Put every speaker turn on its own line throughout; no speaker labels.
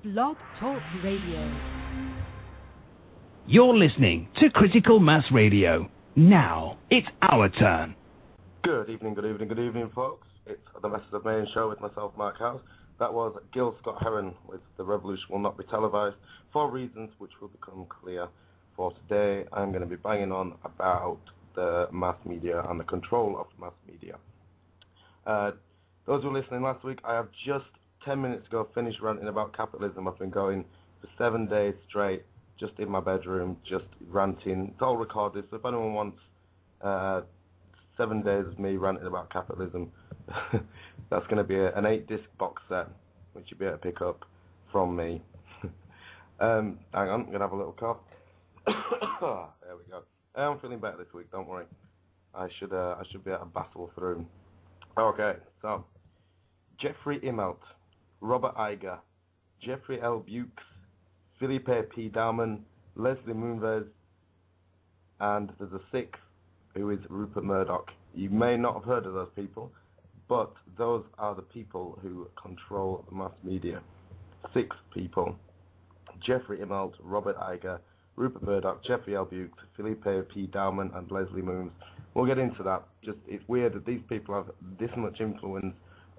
Blog Talk Radio.
You're listening to Critical Mass Radio. Now, it's our turn.
Good evening, folks. It's the Methods of Mayhem Show with myself, Mark House. That was Gil Scott-Heron with The Revolution Will Not Be Televised, for reasons which will become clear. For today, I'm going to be banging on about the mass media and the control of mass media. Those who were listening last week, I have just 10 minutes ago finished ranting about capitalism. I've been going for 7 days straight, just in my bedroom, just ranting. It's all recorded, so if anyone wants 7 days of me ranting about capitalism, that's going to be an 8-disc box set, which you'll be able to pick up from me. Hang on, I'm going to have a little cough. There we go. I'm feeling better this week, don't worry. I should be able to battle through. Okay, so Jeffrey Immelt, Robert Iger, Jeffrey L. Bukes, Felipe P. Dauman, Leslie Moonves, and there's a sixth, who is Rupert Murdoch. You may not have heard of those people, but those are the people who control the mass media. 6 people: Jeffrey Immelt, Robert Iger, Rupert Murdoch, Jeffrey L. Bukes, Felipe P. Dauman, and Leslie Moonves. We'll get into that. Just, it's weird that these people have this much influence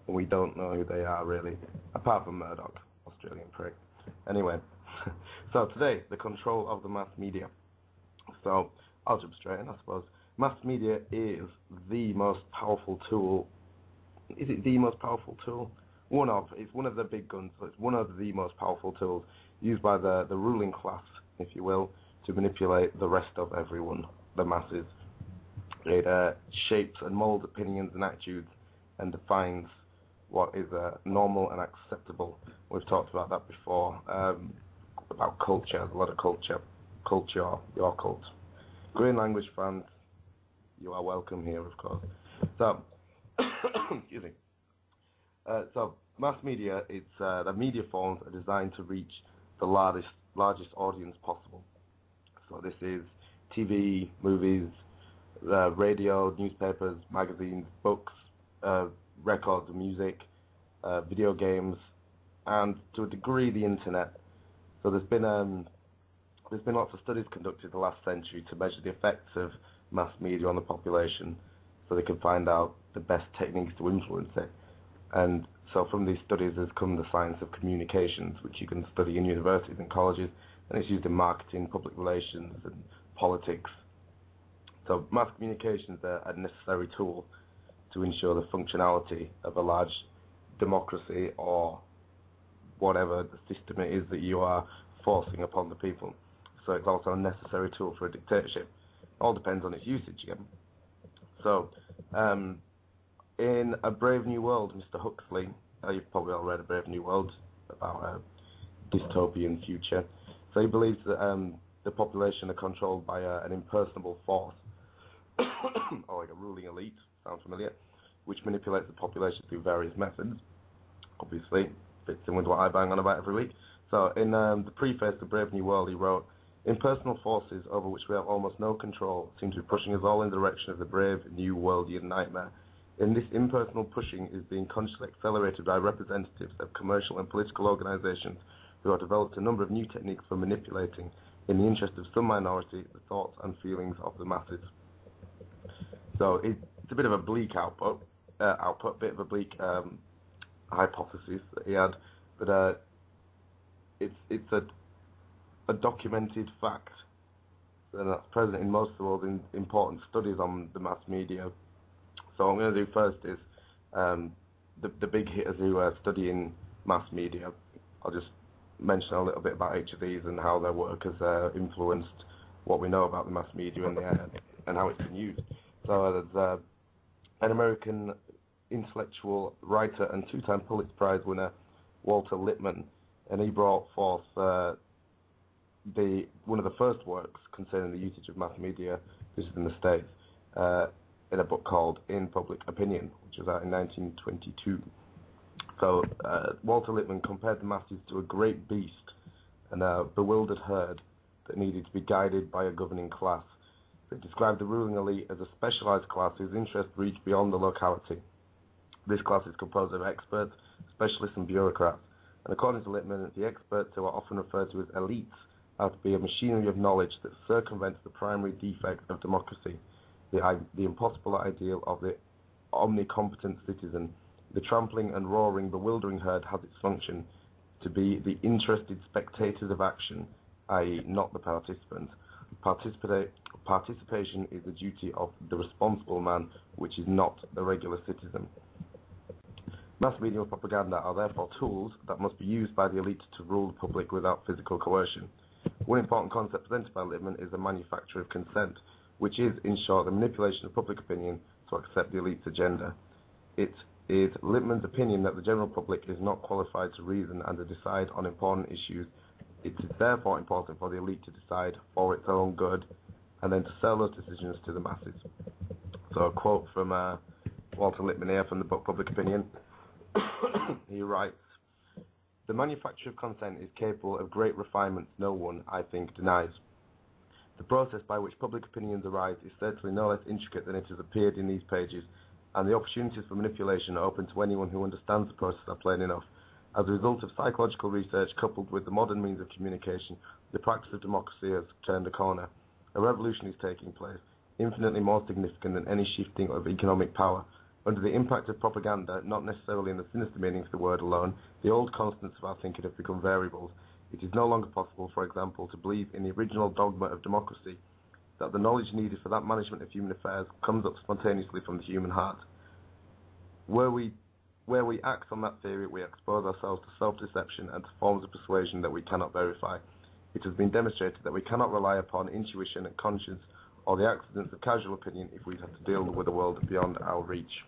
and we don't know who they are, really, apart from Murdoch, Australian prick. Anyway, so today, the control of the mass media. So, I'll jump straight in, I suppose. Mass media is the most powerful tool. Is it the most powerful tool? It's one of the big guns, so it's one of the most powerful tools used by the ruling class, if you will, to manipulate the rest of everyone, the masses. It shapes and molds opinions and attitudes and defines what is normal and acceptable. We've talked about that before, about culture. There's a lot of culture, your cult. Green language fans, you are welcome here, of course. So, excuse me. So, mass media, the media forms are designed to reach the largest audience possible. So this is TV, movies, radio, newspapers, magazines, books, records of music, video games, and to a degree the internet. So there's been lots of studies conducted the last century to measure the effects of mass media on the population, so they can find out the best techniques to influence it. And so from these studies has come the science of communications, which you can study in universities and colleges, and it's used in marketing, public relations, and politics. So mass communications are a necessary tool to ensure the functionality of a large democracy or whatever the system it is that you are forcing upon the people. So it's also a necessary tool for a dictatorship. It all depends on its usage again. So, in A Brave New World, Mr. Huxley, you've probably all read A Brave New World, about a dystopian future. So he believes that the population are controlled by an impersonable force, or like a ruling elite, sounds familiar, which manipulates the population through various methods. Obviously, fits in with what I bang on about every week. So in the preface to Brave New World, he wrote, "Impersonal forces over which we have almost no control seem to be pushing us all in the direction of the brave new worldian nightmare. In this impersonal pushing is being consciously accelerated by representatives of commercial and political organizations who have developed a number of new techniques for manipulating, in the interest of some minority, the thoughts and feelings of the masses." So it's a bit of a bleak bit of a bleak hypothesis that he had, but it's a documented fact, and that's present in most of the world's important studies on the mass media. So what I'm going to do first is the big hitters who are studying mass media. I'll just mention a little bit about each of these and how their work has influenced what we know about the mass media and how it's been used. So there's an American intellectual writer and 2-time Pulitzer Prize winner, Walter Lippmann, and he brought forth one of the first works concerning the usage of mass media, this is in the States, in a book called In Public Opinion, which was out in 1922. So Walter Lippmann compared the masses to a great beast and a bewildered herd that needed to be guided by a governing class. It described the ruling elite as a specialized class whose interests reach beyond the locality. This class is composed of experts, specialists and bureaucrats, And according to Lippmann, the experts who are often referred to as elites are to be a machinery of knowledge that circumvents the primary defect of democracy, the impossible ideal of the omnicompetent citizen. The trampling and roaring, bewildering herd has its function to be the interested spectators of action, i.e. not the participants. Participation is the duty of the responsible man, which is not the regular citizen. Mass media and propaganda are therefore tools that must be used by the elite to rule the public without physical coercion. One important concept presented by Lippmann is the manufacture of consent, which is, in short, the manipulation of public opinion to accept the elite's agenda. It is Lippmann's opinion that the general public is not qualified to reason and to decide on important issues. It is therefore important for the elite to decide for its own good and then to sell those decisions to the masses. So a quote from Walter Lippmann here from the book Public Opinion. He writes, "The manufacture of consent is capable of great refinements no one, I think, denies. The process by which public opinions arise is certainly no less intricate than it has appeared in these pages, and the opportunities for manipulation open to anyone who understands the process are plain enough. As a result of psychological research coupled with the modern means of communication, the practice of democracy has turned a corner. A revolution is taking place, infinitely more significant than any shifting of economic power. Under the impact of propaganda, not necessarily in the sinister meaning of the word alone, the old constants of our thinking have become variables. It is no longer possible, for example, to believe in the original dogma of democracy, that the knowledge needed for that management of human affairs comes up spontaneously from the human heart. Where we act on that theory, we expose ourselves to self-deception and to forms of persuasion that we cannot verify. It has been demonstrated that we cannot rely upon intuition and conscience or the accidents of casual opinion if we have to deal with a world beyond our reach."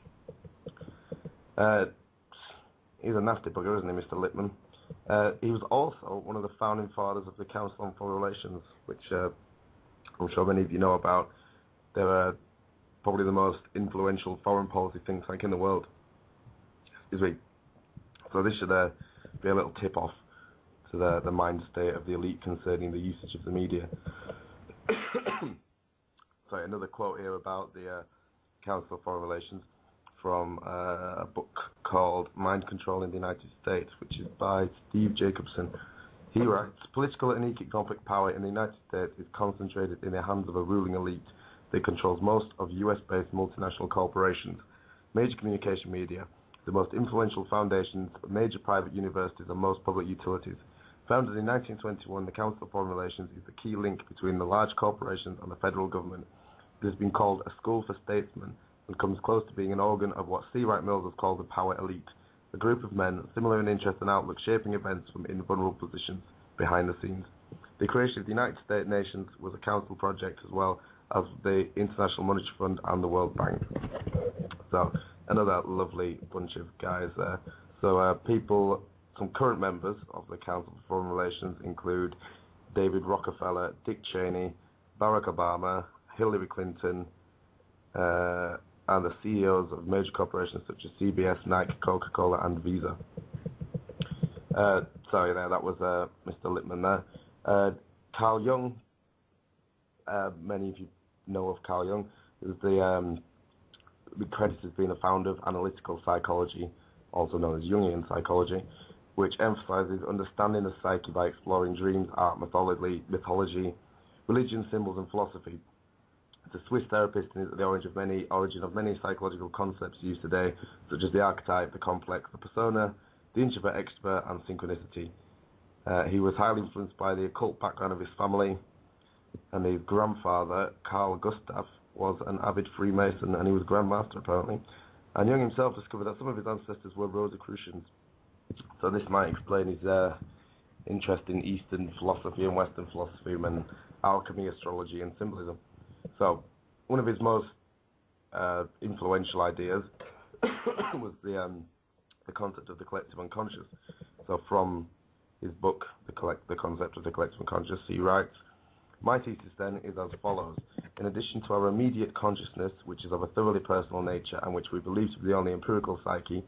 He's a nasty bugger, isn't he, Mr. Lippmann? He was also one of the founding fathers of the Council on Foreign Relations, which I'm sure many of you know about. They're probably the most influential foreign policy think tank in the world. Excuse me. So this should be a little tip-off to the mind state of the elite concerning the usage of the media. Sorry, another quote here about the Council of Foreign Relations from a book called Mind Control in the United States, which is by Steve Jacobson. He writes, "Political and economic power in the United States is concentrated in the hands of a ruling elite that controls most of US-based multinational corporations, major communication media, the most influential foundations, major private universities, and most public utilities. Founded in 1921, the Council of Foreign Relations is the key link between the large corporations and the federal government. It has been called a school for statesmen and comes close to being an organ of what C. Wright Mills has called the power elite, a group of men similar in interest and outlook shaping events from invulnerable positions behind the scenes. The creation of the United States Nations was a council project as well as the International Monetary Fund and the World Bank." So another lovely bunch of guys there. So some current members of the Council for Foreign Relations include David Rockefeller, Dick Cheney, Barack Obama, Hillary Clinton, and the CEOs of major corporations such as CBS, Nike, Coca-Cola, and Visa. That was Mr. Lippmann there. Carl Jung, many of you know of Carl Jung, is the credited as being a founder of analytical psychology, also known as Jungian psychology, which emphasizes understanding the psyche by exploring dreams, art, mythology, religion, symbols, and philosophy. The Swiss therapist is at the origin of many psychological concepts used today, such as the archetype, the complex, the persona, the introvert, extrovert, and synchronicity. He was highly influenced by the occult background of his family, and his grandfather, Carl Gustav, was an avid Freemason, and he was Grand Master, apparently. And Jung himself discovered that some of his ancestors were Rosicrucians. So this might explain his interest in Eastern philosophy and Western philosophy, and alchemy, astrology, and symbolism. So one of his most influential ideas was the concept of the collective unconscious. So from his book, The Concept of the Collective Unconscious, he writes, "My thesis then is as follows. In addition to our immediate consciousness, which is of a thoroughly personal nature and which we believe to be the only empirical psyche,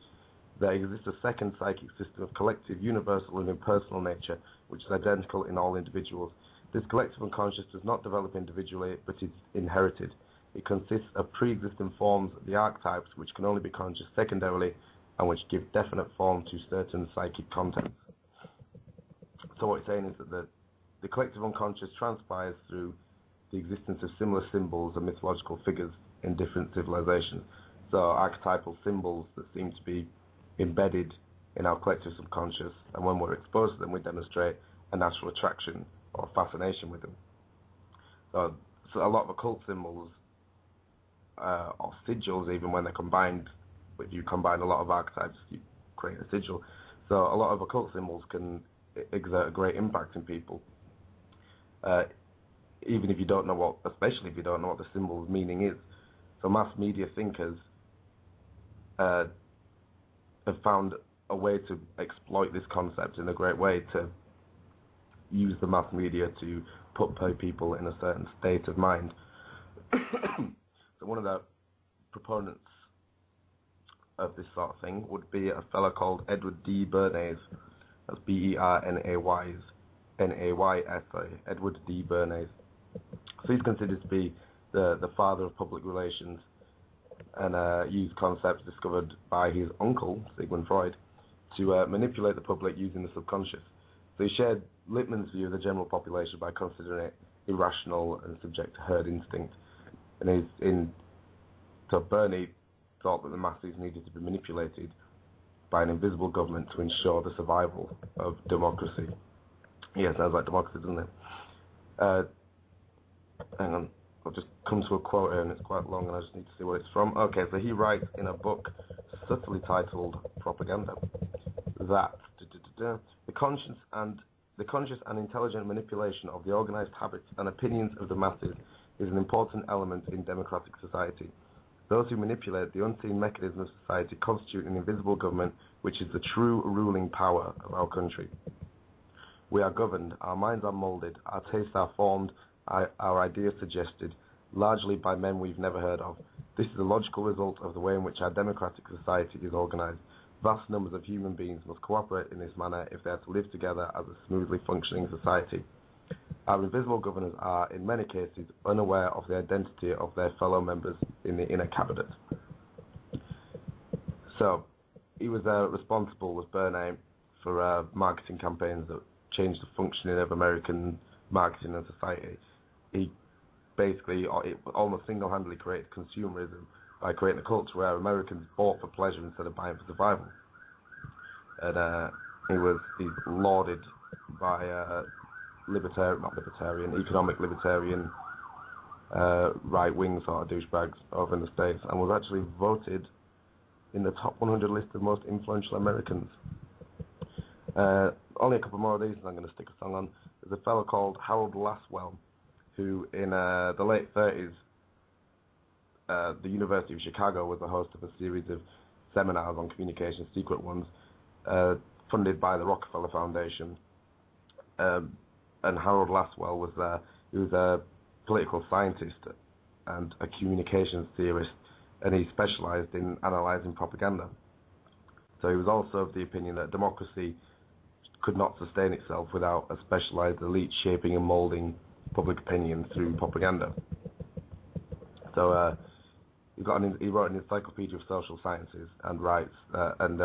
there exists a second psychic system of collective, universal, and impersonal nature, which is identical in all individuals. This collective unconscious does not develop individually, but is inherited. It consists of pre-existing forms, the archetypes, which can only be conscious secondarily, and which give definite form to certain psychic contents." So what he's saying is that the collective unconscious transpires through the existence of similar symbols and mythological figures in different civilizations. So archetypal symbols that seem to be embedded in our collective subconscious, and when we're exposed to them, we demonstrate a natural attraction or fascination with them. So a lot of occult symbols, or sigils, even when they're combined, if you combine a lot of archetypes, you create a sigil. So a lot of occult symbols can exert a great impact in people, even if you don't know especially if you don't know what the symbol's meaning is. So mass media thinkers have found a way to exploit this concept in a great way, to use the mass media to put people in a certain state of mind. So one of the proponents of this sort of thing would be a fellow called Edward D. Bernays. That's Bernays, Edward D. Bernays. So he's considered to be the father of public relations, and used concepts discovered by his uncle, Sigmund Freud, to manipulate the public using the subconscious. So he shared Lippmann's view of the general population by considering it irrational and subject to herd instinct. And so Bernie thought that the masses needed to be manipulated by an invisible government to ensure the survival of democracy. Yeah, sounds like democracy, doesn't it? Hang on, I'll just come to a quote here, and it's quite long, and I just need to see what it's from. Okay, so he writes in a book subtly titled Propaganda that the conscious and intelligent manipulation of the organized habits and opinions of the masses is an important element in democratic society. Those who manipulate the unseen mechanism of society constitute an invisible government, which is the true ruling power of our country. We are governed, our minds are molded, our tastes are formed, our ideas suggested, largely by men we've never heard of. This is a logical result of the way in which our democratic society is organized. Vast numbers of human beings must cooperate in this manner if they are to live together as a smoothly functioning society. Our invisible governors are, in many cases, unaware of the identity of their fellow members in the inner cabinet. So, he was responsible with Bernay for marketing campaigns that changed the functioning of American marketing and society. He basically almost single-handedly created consumerism by creating a culture where Americans bought for pleasure instead of buying for survival. And he's lauded by economic libertarian, right-wing sort of douchebags over in the States, and was actually voted in the top 100 list of most influential Americans. Only a couple more of these, and I'm going to stick a song on. There's a fellow called Harold Laswell, who in the late 30s, the University of Chicago was the host of a series of seminars on communication, secret ones, funded by the Rockefeller Foundation. And Harold Laswell was a political scientist and a communications theorist, and he specialized in analyzing propaganda. So he was also of the opinion that democracy could not sustain itself without a specialized elite shaping and molding public opinion through propaganda. So he wrote an encyclopedia of social sciences and writes and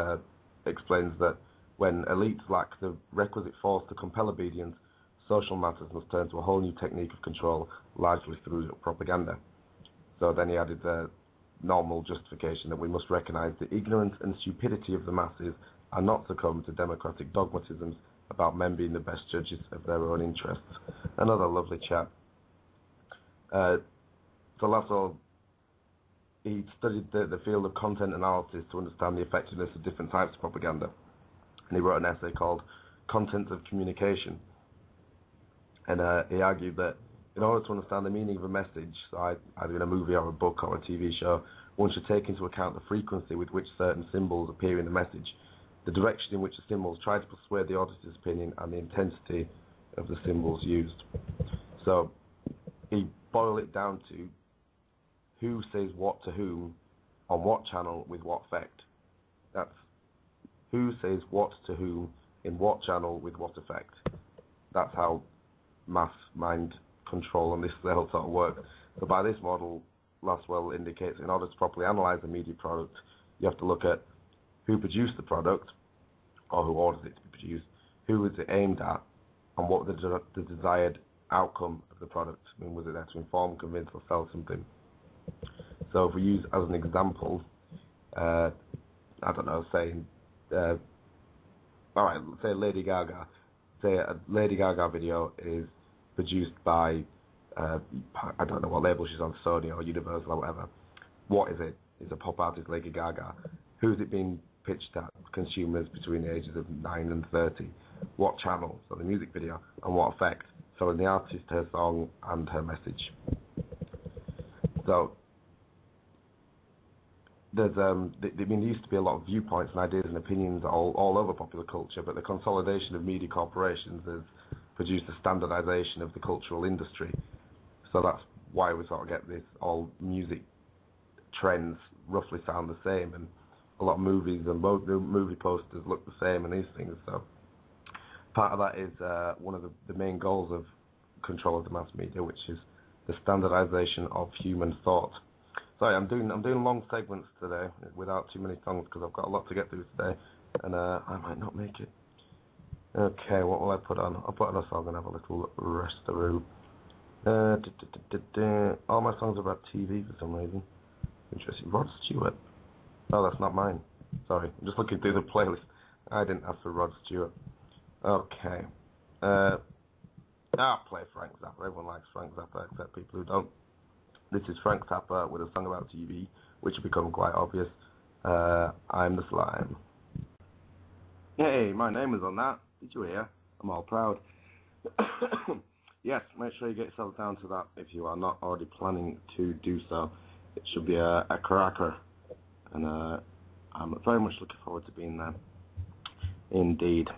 explains that when elites lack the requisite force to compel obedience, social matters must turn to a whole new technique of control, largely through propaganda. So then he added the normal justification that we must recognize the ignorance and stupidity of the masses and not succumb to democratic dogmatisms about men being the best judges of their own interests. Another lovely chap. So Laswell, he studied the field of content analysis to understand the effectiveness of different types of propaganda. And he wrote an essay called Contents of Communication. And he argued that in order to understand the meaning of a message, so either in a movie or a book or a TV show, one should take into account the frequency with which certain symbols appear in the message, the direction in which the symbols try to persuade the auditor's opinion, and the intensity of the symbols used. So he boiled it down to who says what to whom, on what channel, with what effect. That's who says what to whom, in what channel, with what effect. That's how mass mind control and this level sort of work. So by this model, Laswell indicates in order to properly analyze a media product, you have to look at who produced the product, or who orders it to be produced, who is it aimed at, and what was the desired outcome of the product. I mean, was it there to inform, convince, or sell something? So if we use as an example, I don't know, saying, all right, say Lady Gaga. Say a Lady Gaga video is produced by, I don't know what label she's on, Sony or Universal or whatever. What is it? It's a pop artist, Lady Gaga. Who's it being pitched at? Consumers between the ages of 9 and 30. What channel? So the music video. And what effect? So in the artist, her song, and her message. So there's there used to be a lot of viewpoints and ideas and opinions all over popular culture, but the consolidation of media corporations has produced a standardization of the cultural industry. So that's why we sort of get this, all music trends roughly sound the same, and a lot of movies and movie posters look the same and these things. So part of that is one of the main goals of control of the mass media, which is the standardization of human thought. Sorry, I'm doing long segments today without too many songs because I've got a lot to get through today, and I might not make it. Okay, what will I put on? I'll put on a song and have a little rest-a-roo. All my songs are about TV for some reason. Interesting. Rod Stewart. Oh, that's not mine. Sorry, I'm just looking through the playlist. I didn't ask for Rod Stewart. Okay. I'll play Frank Zappa. Everyone likes Frank Zappa except people who don't. This is Frank Zappa with a song about TV, which will become quite obvious. I'm the Slime. Hey, my name is on that. Did you hear? I'm all proud. Yes, make sure you get yourself down to that if you are not already planning to do so. It should be a cracker. And I'm very much looking forward to being there. Indeed.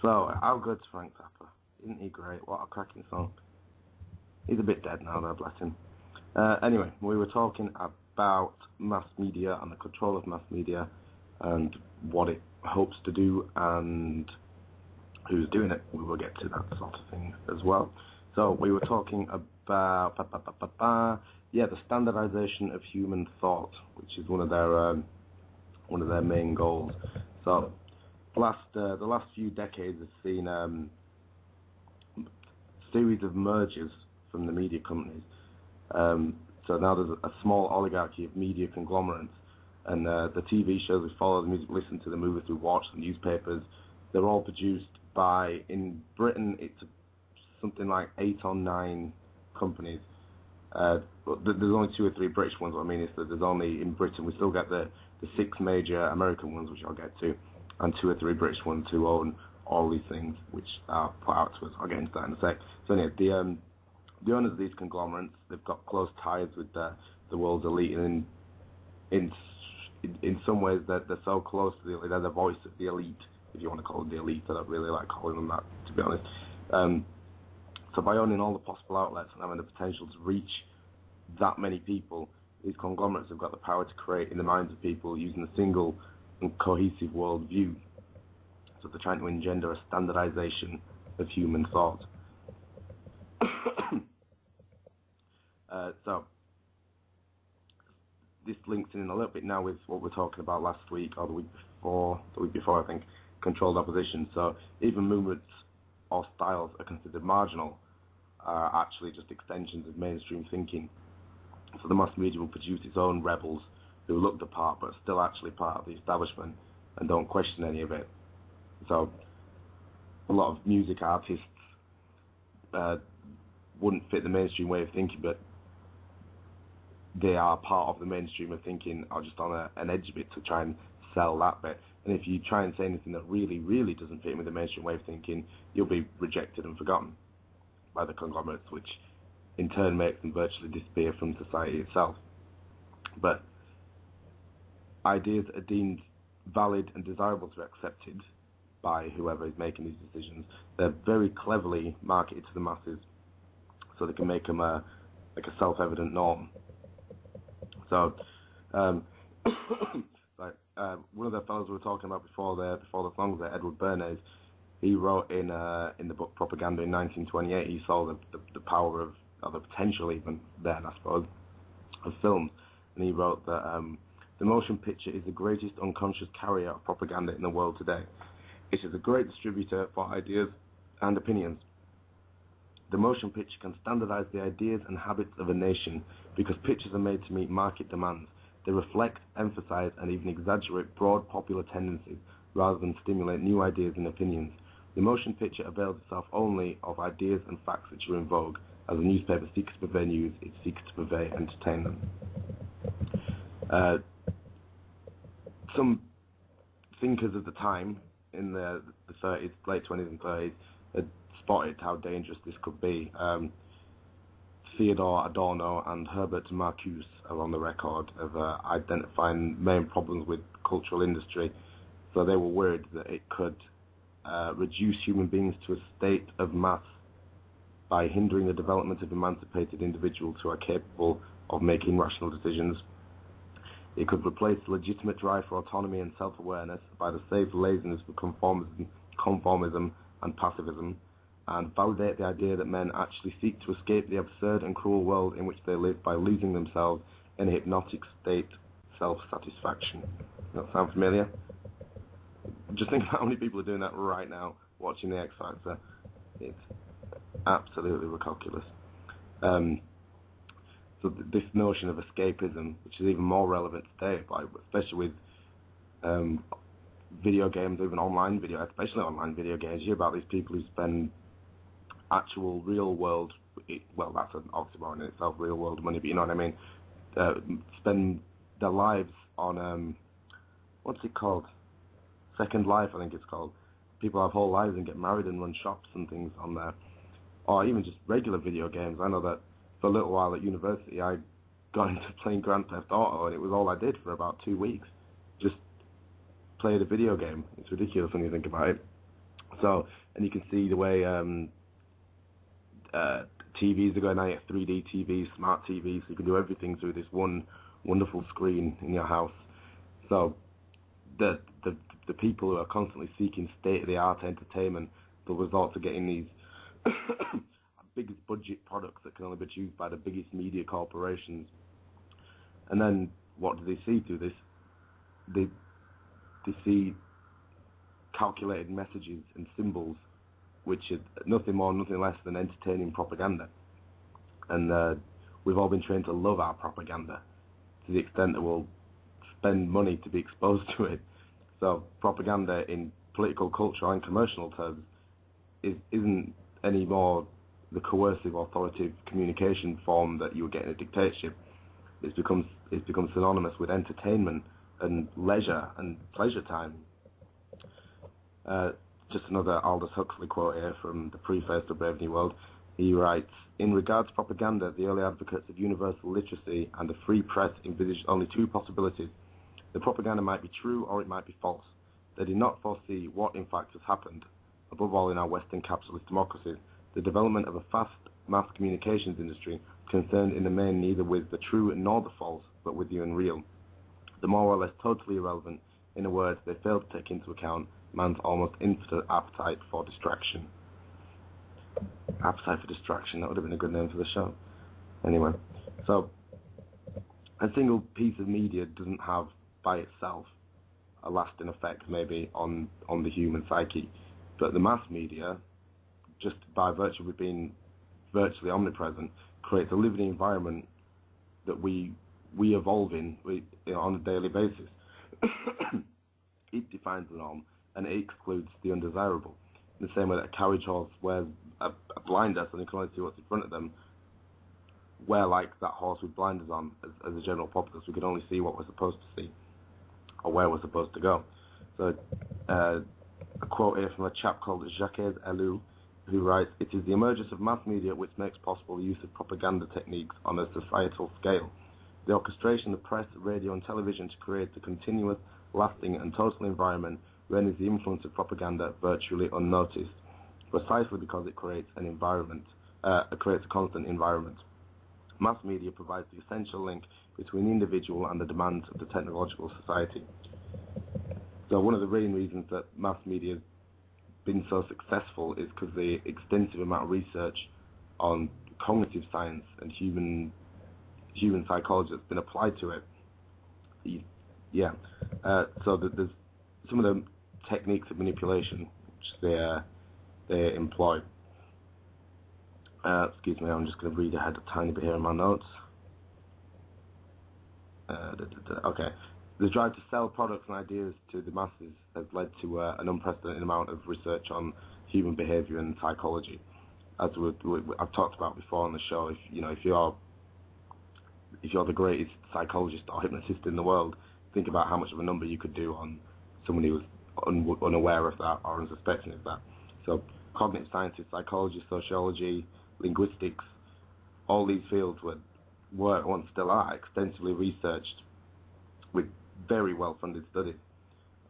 So, how good's Frank Zappa? Isn't he great? What a cracking song. He's a bit dead now, though, bless him. Anyway, we were talking about mass media and the control of mass media and what it hopes to do and who's doing it. We will get to that sort of thing as well. So we were talking about the standardization of human thought, which is one of their main goals. So the last few decades have seen series of mergers from the media companies. So now there's a small oligarchy of media conglomerates, and the TV shows we follow, the music we listen to, the movies we watch, the newspapers, they're all produced by, in Britain, it's something like 8 or 9 companies. There's only 2 or 3 British ones. What I mean is that there's only, in Britain, we still get the 6 major American ones, which I'll get to, and 2 or 3 British ones who own all these things, which are put out to us. I'll get into that in a sec. So anyway, the owners of these conglomerates, they've got close ties with the world's elite, and in some ways they're so close to the elite, they're the voice of the elite, if you want to call them the elite. I don't really like calling them that, to be honest. So by owning all the possible outlets and having the potential to reach that many people, these conglomerates have got the power to create in the minds of people using a single and cohesive worldview. So they're trying to engender a standardization of human thought. So this links in a little bit now with what we were talking about last week or the week before I think, controlled opposition. So even movements or styles are considered marginal are actually just extensions of mainstream thinking. So the mass media will produce its own rebels who look the part but are still actually part of the establishment and don't question any of it. So a lot of music artists wouldn't fit the mainstream way of thinking, but they are part of the mainstream of thinking, or just on an edge of it to try and sell that bit. And if you try and say anything that really, really doesn't fit in with the mainstream way of thinking, you'll be rejected and forgotten by the conglomerates, which in turn makes them virtually disappear from society itself. But ideas are deemed valid and desirable to be accepted by whoever is making these decisions. They're very cleverly marketed to the masses so they can make them like a self-evident norm. So, one of the fellows we were talking about before the songs there, Edward Bernays, he wrote in the book Propaganda in 1928, he saw the power of, or the potential even then, I suppose, of films. And he wrote that the motion picture is the greatest unconscious carrier of propaganda in the world today. It is a great distributor for ideas and opinions. The motion picture can standardize the ideas and habits of a nation because pictures are made to meet market demands. They reflect, emphasize, and even exaggerate broad popular tendencies rather than stimulate new ideas and opinions. The motion picture avails itself only of ideas and facts which are in vogue. As a newspaper seeks to purvey news, it seeks to purvey entertainment. Some thinkers of the time, in the 30s, late 20s and 30s, had spotted how dangerous this could be. Theodore Adorno and Herbert Marcuse are on the record of identifying main problems with cultural industry. So they were worried that it could reduce human beings to a state of mass by hindering the development of emancipated individuals who are capable of making rational decisions. It could replace the legitimate drive for autonomy and self-awareness by the safe laziness of conformism and pacifism, and validate the idea that men actually seek to escape the absurd and cruel world in which they live by losing themselves in a hypnotic state self-satisfaction. Does that sound familiar? Just think about how many people are doing that right now, watching the X Factor. It's absolutely ridiculous. So this notion of escapism, which is even more relevant today, especially with video games, even online video, especially online video games, you hear about these people who spend actual real world, well, that's an oxymoron in itself, real world money, but you know what I mean, spend their lives on, what's it called? Second Life, I think it's called. People have whole lives and get married and run shops and things on there. Or even just regular video games. I know that for a little while at university I got into playing Grand Theft Auto, and it was all I did for about 2 weeks. Just played a video game. It's ridiculous when you think about it. So, and you can see the way TVs are going now. You have 3D TVs, smart TVs, so you can do everything through this one wonderful screen in your house. So the people who are constantly seeking state-of-the-art entertainment will resort to getting these biggest budget products that can only be used by the biggest media corporations. And then what do they see through this? They see calculated messages and symbols which are nothing more, nothing less than entertaining propaganda. And we've all been trained to love our propaganda to the extent that we'll spend money to be exposed to it. So propaganda in political, cultural and commercial terms isn't any more the coercive, authoritative communication form that you would get in a dictatorship. It's become synonymous with entertainment and leisure and pleasure time. Just another Aldous Huxley quote here from the preface to Brave New World. He writes, "In regards to propaganda, the early advocates of universal literacy and a free press envisaged only two possibilities. The propaganda might be true or it might be false. They did not foresee what in fact has happened. Above all in our Western capitalist democracies, the development of a fast mass communications industry concerned in the main neither with the true nor the false, but with the unreal. The more or less totally irrelevant, in a word, they failed to take into account man's almost infinite appetite for distraction." Appetite for distraction, that would have been a good name for the show. Anyway, so a single piece of media doesn't have by itself a lasting effect maybe on the human psyche, but the mass media, just by virtue of it being virtually omnipresent, creates a living environment that we evolve in on a daily basis. It defines the norm and it excludes the undesirable. In the same way that a carriage horse wears a blinder so they can only see what's in front of them, we're like that horse with blinders on as a general populace. We can only see what we're supposed to see or where we're supposed to go. So a quote here from a chap called Jacques Ellul, who writes, "It is the emergence of mass media which makes possible the use of propaganda techniques on a societal scale. The orchestration of press, radio and television to create a continuous, lasting and total environment renders the influence of propaganda virtually unnoticed, precisely because it creates an environment, creates a constant environment. Mass media provides the essential link between the individual and the demands of the technological society." So one of the main reasons that mass media has been so successful is because the extensive amount of research on cognitive science and human psychology that's been applied to it. So there's some of the techniques of manipulation, which they they employ. Excuse me, I'm just going to read ahead a tiny bit here in my notes. Okay. The drive to sell products and ideas to the masses has led to an unprecedented amount of research on human behavior and psychology. As I've talked about before on the show, if you're the greatest psychologist or hypnotist in the world, think about how much of a number you could do on someone who was unaware of that or unsuspecting of that. So cognitive sciences, psychology, sociology, linguistics, all these fields were and still are extensively researched with very well-funded studies.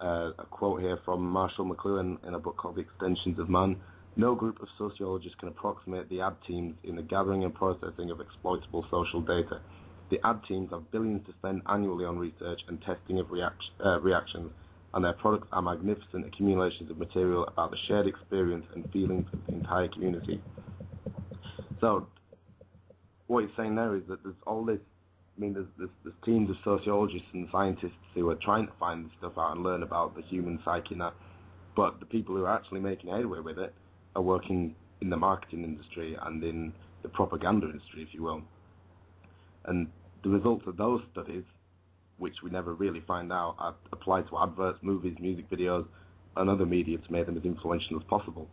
A quote here from Marshall McLuhan in a book called The Extensions of Man: "No group of sociologists can approximate the ad teams in the gathering and processing of exploitable social data. The ad teams have billions to spend annually on research and testing of reactions, and their products are magnificent accumulations of material about the shared experience and feelings of the entire community." So what he's saying there is that there's all this, there's teams of sociologists and scientists who are trying to find this stuff out and learn about the human psyche and that, but the people who are actually making headway with it are working in the marketing industry and in the propaganda industry, if you will. And the results of those studies, which we never really find out, are applied to adverts, movies, music videos, and other media to make them as influential as possible.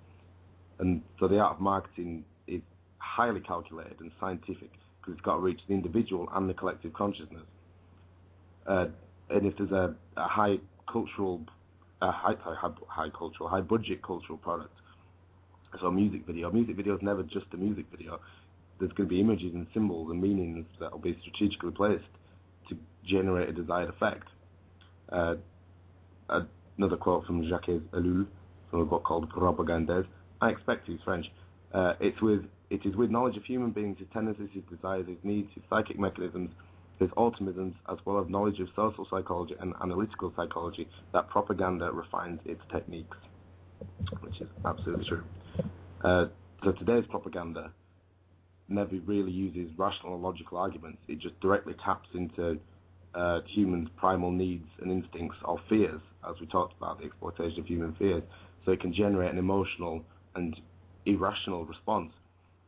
And so the art of marketing is highly calculated and scientific, because it's got to reach the individual and the collective consciousness. And if there's a high budget cultural product, so a music video is never just a music video. There's going to be images and symbols and meanings that will be strategically placed to generate a desired effect. Another quote from Jacques Ellul from a book called Propagandes. I expect he's French. It is with knowledge of human beings, his tendencies, his desires, his needs, his psychic mechanisms, his automisms, as well as knowledge of social psychology and analytical psychology, that propaganda refines its techniques, which is absolutely true. So today's propaganda never really uses rational or logical arguments. It just directly taps into humans' primal needs and instincts or fears, as we talked about, the exploitation of human fears. So it can generate an emotional and irrational response.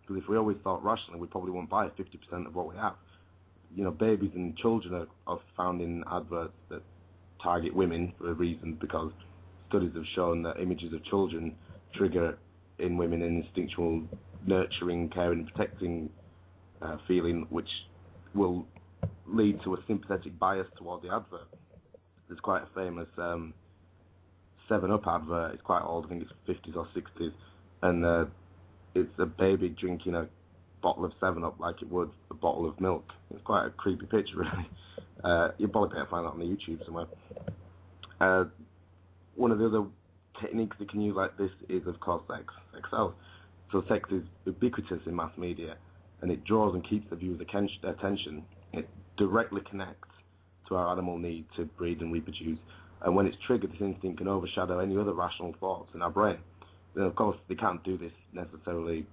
Because if we always thought rationally, we probably won't buy 50% of what we have. Babies and children are found in adverts that target women for a reason, because studies have shown that images of children trigger in women an instinctual nurturing, caring, protecting feeling, which will lead to a sympathetic bias toward the advert. There's quite a famous 7-Up advert. It's quite old, I think it's 50s or 60s, and it's a baby drinking a bottle of 7-Up like it would a bottle of milk. It's quite a creepy picture, really. You'll probably be able to find that on the YouTube somewhere. One of the other techniques they can use like this is, of course, sex sells. So sex is ubiquitous in mass media, and it draws and keeps the viewer's attention. It directly connects to our animal need to breed and reproduce, and when it's triggered, this instinct can overshadow any other rational thoughts in our brain. Then, of course, they can't do this necessarily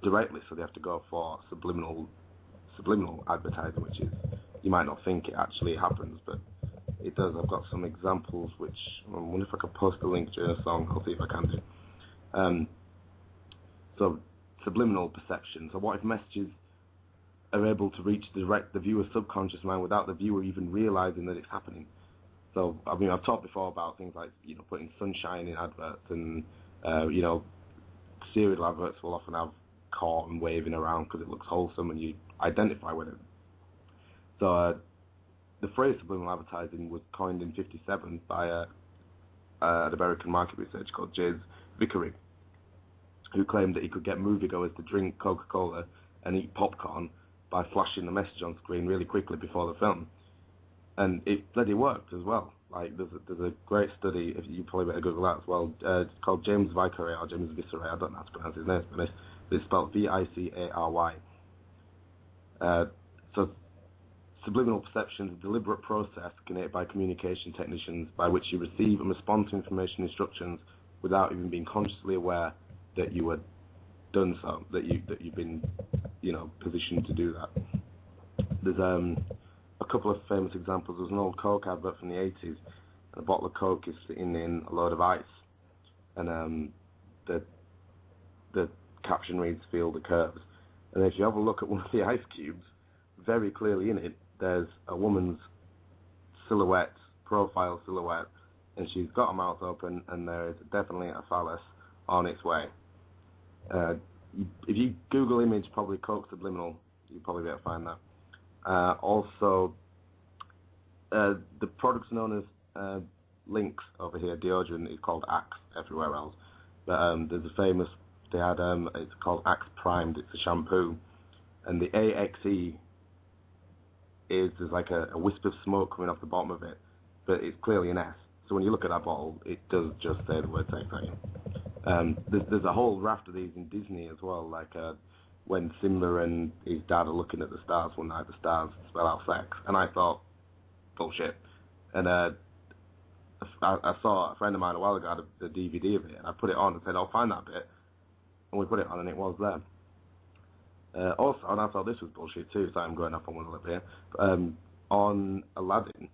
directly, so they have to go for subliminal advertising, which is, you might not think it actually happens, but it does. I've got some examples, which I wonder if I could post a link during a song. I'll see if I can do. So subliminal perception. So what if messages are able to reach the viewer's subconscious mind without the viewer even realizing that it's happening? So I've talked before about things like putting sunshine in adverts, and cereal adverts will often have corn waving around because it looks wholesome and you identify with it. So the phrase subliminal advertising was coined in '57 by an American market researcher called James Vickery, who claimed that he could get moviegoers to drink Coca-Cola and eat popcorn by flashing the message on screen really quickly before the film. And it bloody worked as well. Like, there's a great study, if you probably better Google that as well, it's called James Vickery, or James Vickery, I don't know how to pronounce his name, but it's spelled Vicary. So subliminal perception is a deliberate process created by communication technicians by which you receive and respond to information instructions without even being consciously aware that you had done so, that you've been, positioned to do that. There's a couple of famous examples. There's an old Coke advert from the 80s. A bottle of Coke is sitting in a load of ice, and the caption reads, "Feel the curves." And if you have a look at one of the ice cubes, very clearly in it, there's a woman's silhouette, profile silhouette, and she's got her mouth open, and there is definitely a phallus on its way. If you Google image, probably Coke Subliminal, you'll probably be able to find that. Also, the product's known as Lynx over here. Deodorant is called Axe everywhere else. But there's a famous, they had, it's called Axe Primed. It's a shampoo. And the AXE there's like a wisp of smoke coming off the bottom of it, but it's clearly an S. So when you look at that bottle, it does just say the word sex. There's a whole raft of these in Disney as well, like when Simba and his dad are looking at the stars one night, the stars spell out sex. And I thought, bullshit. And I saw a friend of mine a while ago had a DVD of it, and I put it on and said, I'll find that bit. And we put it on, and it was there. Also, and I thought this was bullshit too, so I'm going up on one a little bit here. On Aladdin,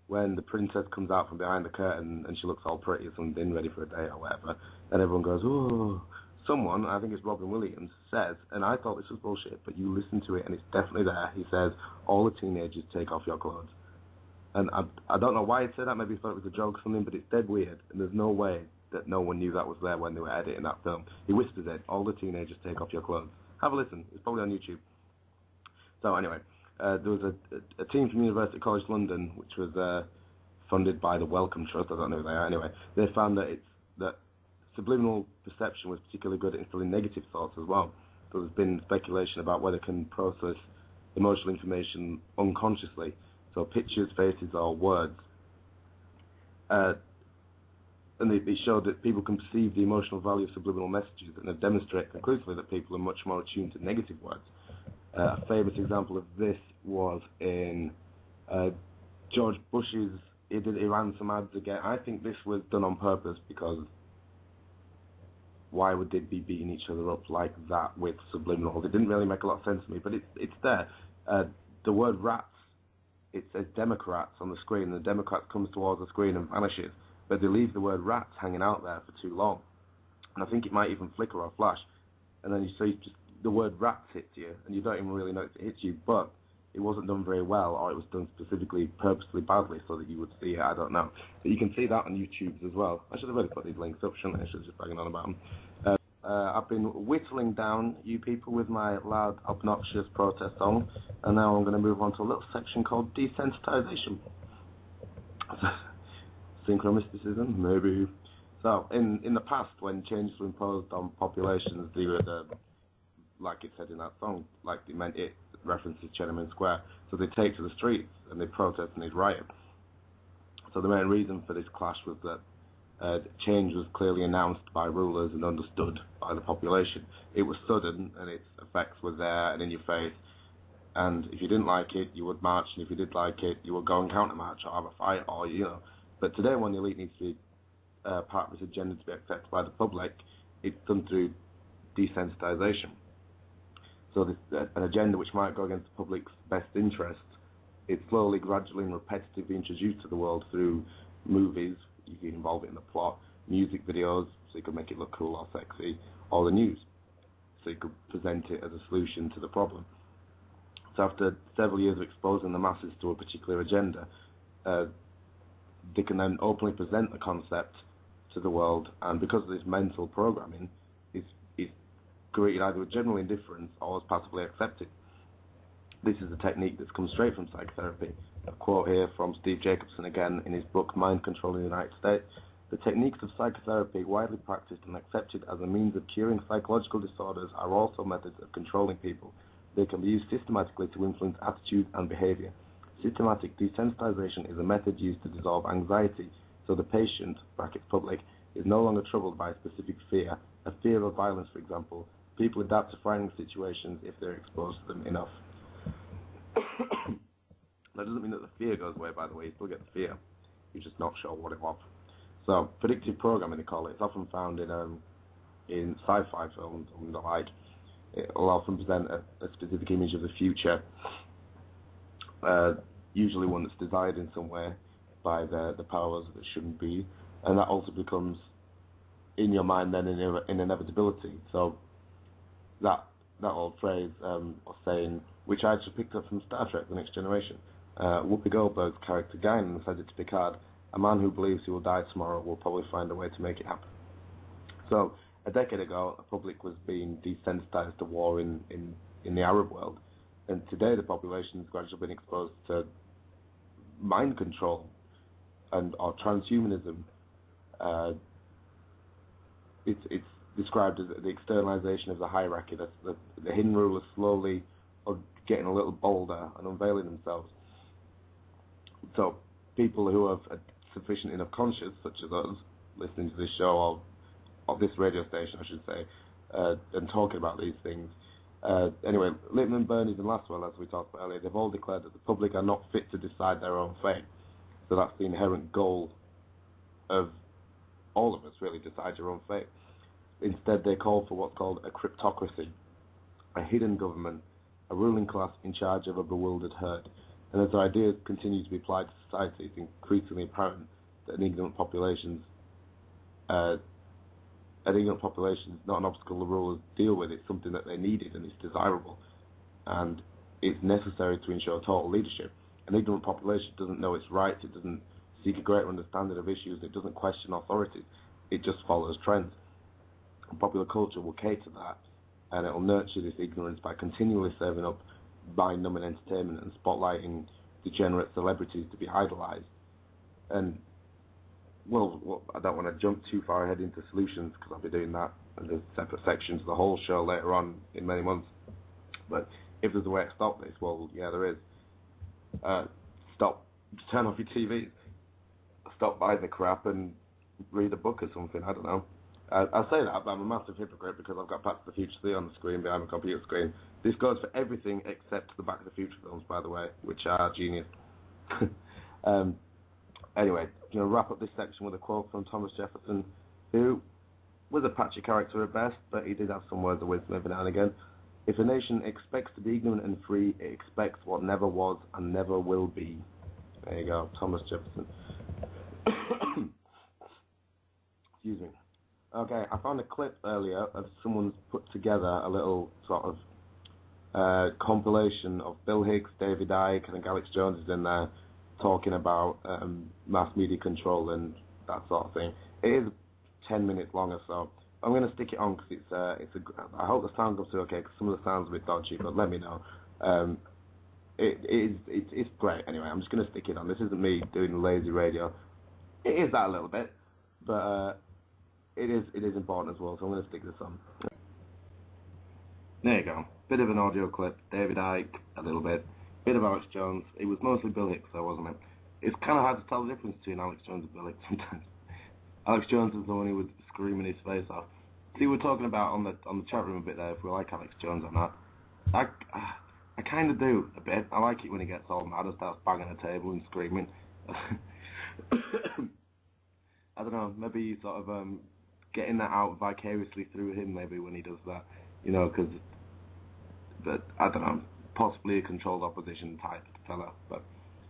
when the princess comes out from behind the curtain and she looks all pretty or something, ready for a date or whatever, and everyone goes, oh, someone, I think it's Robin Williams, says, and I thought this was bullshit, but you listen to it and it's definitely there, he says, all the teenagers take off your clothes. And I don't know why he said that, maybe he thought it was a joke or something, but it's dead weird, and there's no way that no one knew that was there when they were editing that film. He whispers it, all the teenagers take off your clothes. Have a listen, it's probably on YouTube. So anyway, there was a team from University College London, which was funded by the Wellcome Trust, I don't know who they are, anyway. They found that subliminal perception was particularly good at instilling negative thoughts as well. So there's been speculation about whether it can process emotional information unconsciously, so pictures, faces, or words. And they showed that people can perceive the emotional value of subliminal messages, and have demonstrated conclusively that people are much more attuned to negative words. A famous example of this was in George Bush's, he ran some ads again. I think this was done on purpose, because why would they be beating each other up like that with subliminals? It didn't really make a lot of sense to me, but it's there. The word rats, it says Democrats on the screen, and the Democrats comes towards the screen and vanishes, but they leave the word rats hanging out there for too long. And I think it might even flicker or flash. And then you see just the word rats hits you, and you don't even really notice it hits you, but it wasn't done very well, or it was done specifically, purposely badly so that you would see it, I don't know. But you can see that on YouTube as well. I should have really put these links up, shouldn't I? I should have just banging on about them. I've been whittling down you people with my loud, obnoxious protest song, and now I'm going to move on to a little section called desensitization. Synchromysticism, maybe. So, in the past, when changes were imposed on populations, they were, like it said in that song, like they meant it references Tiananmen Square, so they take to the streets and they protest and they riot. So the main reason for this clash was that change was clearly announced by rulers and understood by the population. It was sudden, and its effects were there and in your face, and if you didn't like it, you would march, and if you did like it, you would go and counter-march or have a fight, or, you know. But today, when the elite needs to be part of this agenda to be accepted by the public, it's done through desensitization. So this, an agenda which might go against the public's best interests, it's slowly, gradually, and repetitively introduced to the world through movies. You can involve it in the plot, music videos, so you can make it look cool or sexy, or the news, so you could present it as a solution to the problem. So after several years of exposing the masses to a particular agenda, they can then openly present the concept to the world, and because of this mental programming, it's created either with general indifference or as passively accepted. This is a technique that's come straight from psychotherapy. A quote here from Steve Jacobson again in his book Mind Control in the United States. The techniques of psychotherapy, widely practiced and accepted as a means of curing psychological disorders, are also methods of controlling people. They can be used systematically to influence attitude and behavior. Systematic desensitization is a method used to dissolve anxiety, so the patient, brackets public, is no longer troubled by a specific fear, a fear of violence, for example. People adapt to frightening situations if they're exposed to them enough. That doesn't mean that the fear goes away, by the way. You still get the fear. You're just not sure what it was. So, predictive programming, they call it. It's often found in sci-fi films and the like. It will often present a specific image of the future, usually one that's desired in some way by the powers that shouldn't be, and that also becomes in your mind then in inevitability. So that old phrase or saying, which I actually picked up from Star Trek: The Next Generation. Whoopi Goldberg's character Guinan said it to Picard: "A man who believes he will die tomorrow will probably find a way to make it happen." So a decade ago, the public was being desensitized to war in the Arab world, and today the population has gradually been exposed to mind control or transhumanism. It's described as the externalization of the hierarchy. That's the hidden rulers slowly are getting a little bolder and unveiling themselves. So people who have a sufficient enough conscience, such as us, listening to this show or this radio station, I should say, and talking about these things. Anyway, Lippmann, Bernays, and Laswell, as we talked about earlier, they've all declared that the public are not fit to decide their own fate. So that's the inherent goal of all of us, really, decide your own fate. Instead, they call for what's called a cryptocracy, a hidden government, a ruling class in charge of a bewildered herd. And as our ideas continue to be applied to society, it's increasingly apparent that an ignorant population is not an obstacle the rulers deal with. It's something that they needed and it's desirable. And it's necessary to ensure total leadership. An ignorant population doesn't know its rights, it doesn't seek a greater understanding of issues, it doesn't question authority, it just follows trends. And popular culture will cater to that, and it will nurture this ignorance by continually serving up mind-numbing entertainment and spotlighting degenerate celebrities to be idolized. And, well, I don't want to jump too far ahead into solutions because I'll be doing that, and there's separate sections of the whole show later on in many months. But if there's a way to stop this, well, yeah, there is. Turn off your TV, stop buying the crap and read a book or something, I don't know. I say that, but I'm a massive hypocrite because I've got Back to the Future 3 on the screen behind my computer screen. This goes for everything except the Back to the Future films, by the way, which are genius. Anyway, I'm going to wrap up this section with a quote from Thomas Jefferson, who was a patchy character at best, but he did have some words of wisdom every now and again. If a nation expects to be ignorant and free, it expects what never was and never will be. There you go, Thomas Jefferson. Excuse me. Okay, I found a clip earlier of someone's put together a little sort of compilation of Bill Hicks, David Icke, and I think Alex Jones is in there talking about mass media control and that sort of thing. It is 10 minutes long or so. I'm going to stick it on because I hope the sound goes through okay because some of the sound's a bit dodgy, but let me know. It's great. Anyway, I'm just going to stick it on. This isn't me doing lazy radio. It is that a little bit, but it is important as well, so I'm going to stick this on. There you go. Bit of an audio clip. David Icke, a little bit. Bit of Alex Jones. It was mostly Bill Hicks, though, wasn't it? It's kind of hard to tell the difference between Alex Jones and Bill Hicks sometimes. Alex Jones is the one who was screaming his face off. See, we're talking about on the chat room a bit there if we like Alex Jones or not. I kind of do a bit. I like it when he gets all mad and starts banging the table and screaming. I don't know. Maybe sort of getting that out vicariously through him. Maybe when he does that, because. But I don't know. Possibly a controlled opposition type fella. But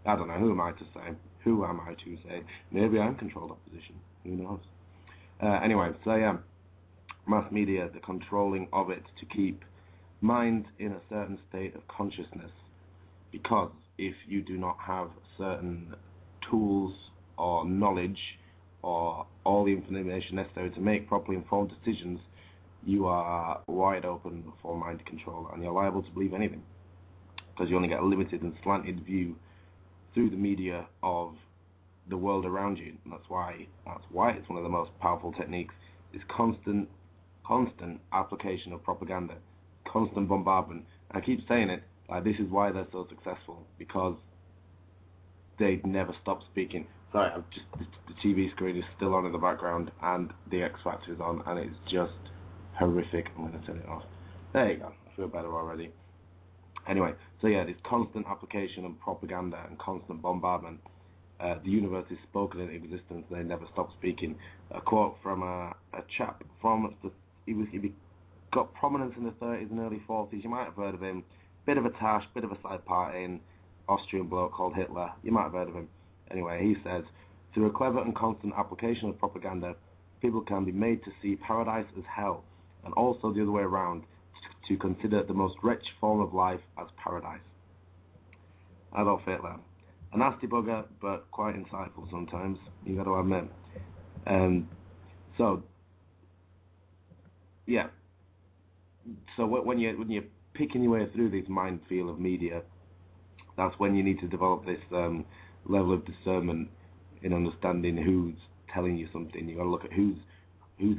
I don't know. Who am I to say? Who am I to say? Maybe I'm controlled opposition. Who knows? Anyway, so yeah, mass media, the controlling of it to keep minds in a certain state of consciousness, because if you do not have certain tools or knowledge or all the information necessary to make properly informed decisions, you are wide open for mind control and you're liable to believe anything because you only get a limited and slanted view through the media of the world around you. And that's why it's one of the most powerful techniques is constant application of propaganda, constant bombardment. I keep saying it, this is why they're so successful, because they never stop speaking. Sorry, the TV screen is still on in the background and the X Factor is on and it's just horrific. I'm going to turn it off. There you go. I feel better already. Anyway, so yeah, this constant application of propaganda and constant bombardment. The universe is spoken in existence. They never stop speaking. A quote from a chap from he got prominence in the 30s and early 40s. You might have heard of him. Bit of a tash, bit of a side party in Austrian bloke called Hitler. You might have heard of him. Anyway, he says, through a clever and constant application of propaganda, people can be made to see paradise as hell, and also the other way around, to consider the most wretched form of life as paradise. Adolf Hitler. A nasty bugger, but quite insightful sometimes, you got to admit. So when you're picking your way through this minefield of media, that's when you need to develop this level of discernment in understanding who's telling you something. You got to look at who's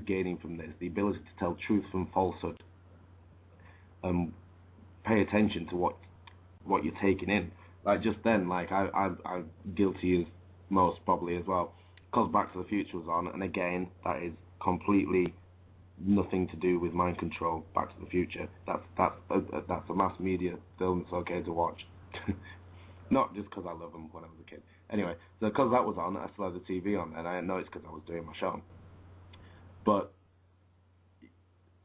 gaining from this, the ability to tell truth from falsehood. Pay attention to what you're taking in. Like just then, like I'm guilty as most probably as well, because Back to the Future was on, and again that is completely nothing to do with mind control. Back to the Future. That's a mass media film. It's okay to watch. Not just because I love them when I was a kid. Anyway, so because that was on, I still had the TV on, and I didn't know it's because I was doing my show. But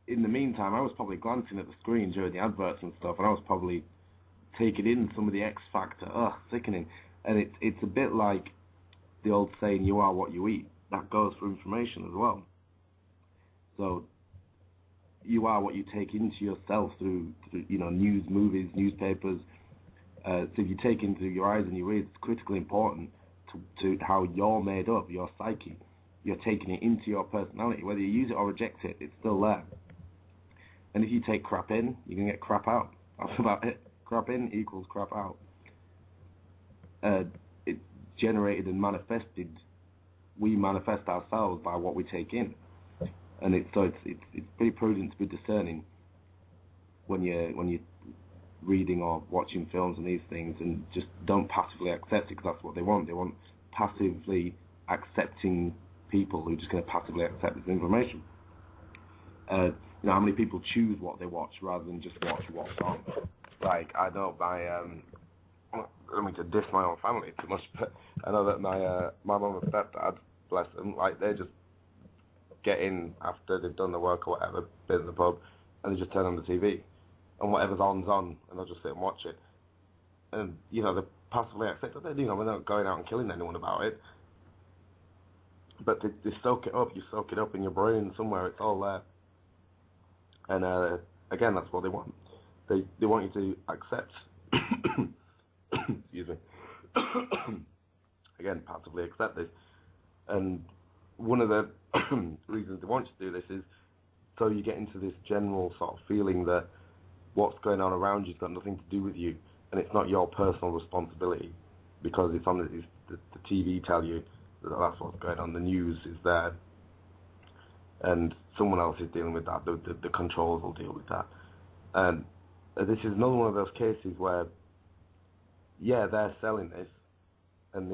in the meantime, I was probably glancing at the screen during the adverts and stuff, and I was probably taking in some of the X Factor. Ugh, sickening. And it's a bit like the old saying, you are what you eat. That goes for information as well. So you are what you take into yourself through news, movies, newspapers. So if you take into your eyes and your ears, it's critically important to how you're made up, your psyche. You're taking it into your personality. Whether you use it or reject it, it's still there. And if you take crap in, you can get crap out. That's about it. Crap in equals crap out. It's generated and manifested. We manifest ourselves by what we take in. And it's pretty prudent to be discerning when you're reading or watching films and these things, and just don't passively accept it, because that's what they want. They want passively accepting people who are just going to passively accept this information. How many people choose what they watch rather than just watch what's on? Like, I know I don't mean to diss my own family too much, but I know that my mum and stepdad, bless them, like they just get in after they've done their work or whatever, been in the pub, and they just turn on the TV, and whatever's on's on, and they'll just sit and watch it. And they passively accept it. They're not going out and killing anyone about it, but they soak it up. You soak it up in your brain somewhere. It's all there. And again, that's what they want. They want you to accept. Excuse me. Again, passively accept this. And one of the reasons they want you to do this is so you get into this general sort of feeling that what's going on around you's got nothing to do with you, and it's not your personal responsibility, because it's on the TV tell you that that's what's going on. The news is there, and someone else is dealing with that. The controls will deal with that. And this is another one of those cases where, they're selling this, and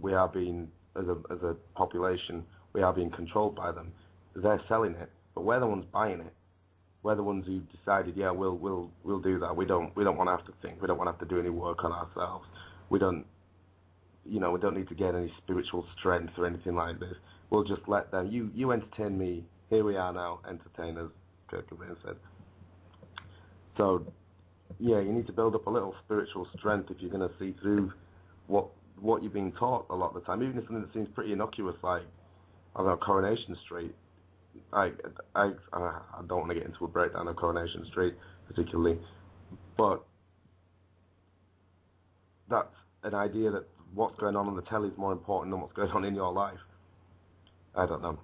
we are being, as a population, we are being controlled by them. They're selling it, but we're the ones buying it. We're the ones who decided, we'll do that. We don't want to have to think. We don't want to have to do any work on ourselves. We don't need to gain any spiritual strength or anything like this. We'll just let them. You entertain me. Here we are now, entertainers. Kurt Cobain said. So, you need to build up a little spiritual strength if you're going to see through what you're being taught a lot of the time, even if something that seems pretty innocuous, like Coronation Street. I don't want to get into a breakdown of Coronation Street particularly, but that's an idea that what's going on the telly is more important than what's going on in your life. I don't know.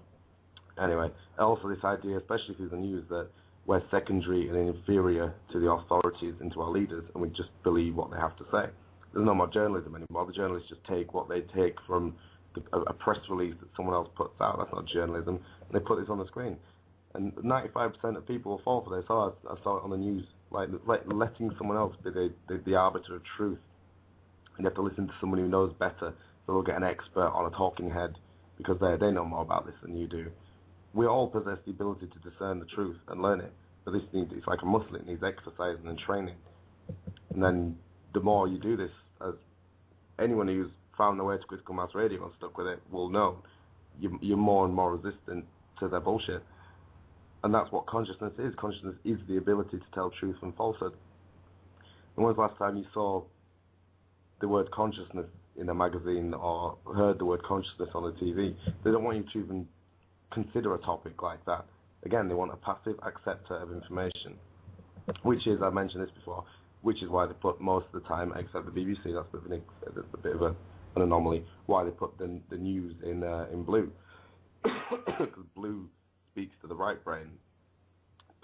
Anyway, also this idea, especially through the news, that we're secondary and inferior to the authorities and to our leaders, and we just believe what they have to say. There's no more journalism anymore. The journalists just take what they take from a press release that someone else puts out. That's not journalism. And they put this on the screen. And 95% of people will fall for this. I saw it on the news. Like letting someone else be the arbiter of truth. And you have to listen to someone who knows better. So they'll get an expert on a talking head because they know more about this than you do. We all possess the ability to discern the truth and learn it. But it's like a muscle. It needs exercising and training. And then the more you do this, as anyone who's found their way to critical mass radio and stuck with it will know, you're more and more resistant to their bullshit. And that's what consciousness is. Consciousness is the ability to tell truth from falsehood. And when's the last time you saw the word consciousness in a magazine or heard the word consciousness on the TV? They don't want you to even consider a topic like that. Again, they want a passive acceptor of information, which is, I mentioned this before, which is why they put most of the time, except the BBC, that's a bit of an anomaly, why they put the news in blue. Because blue speaks to the right brain,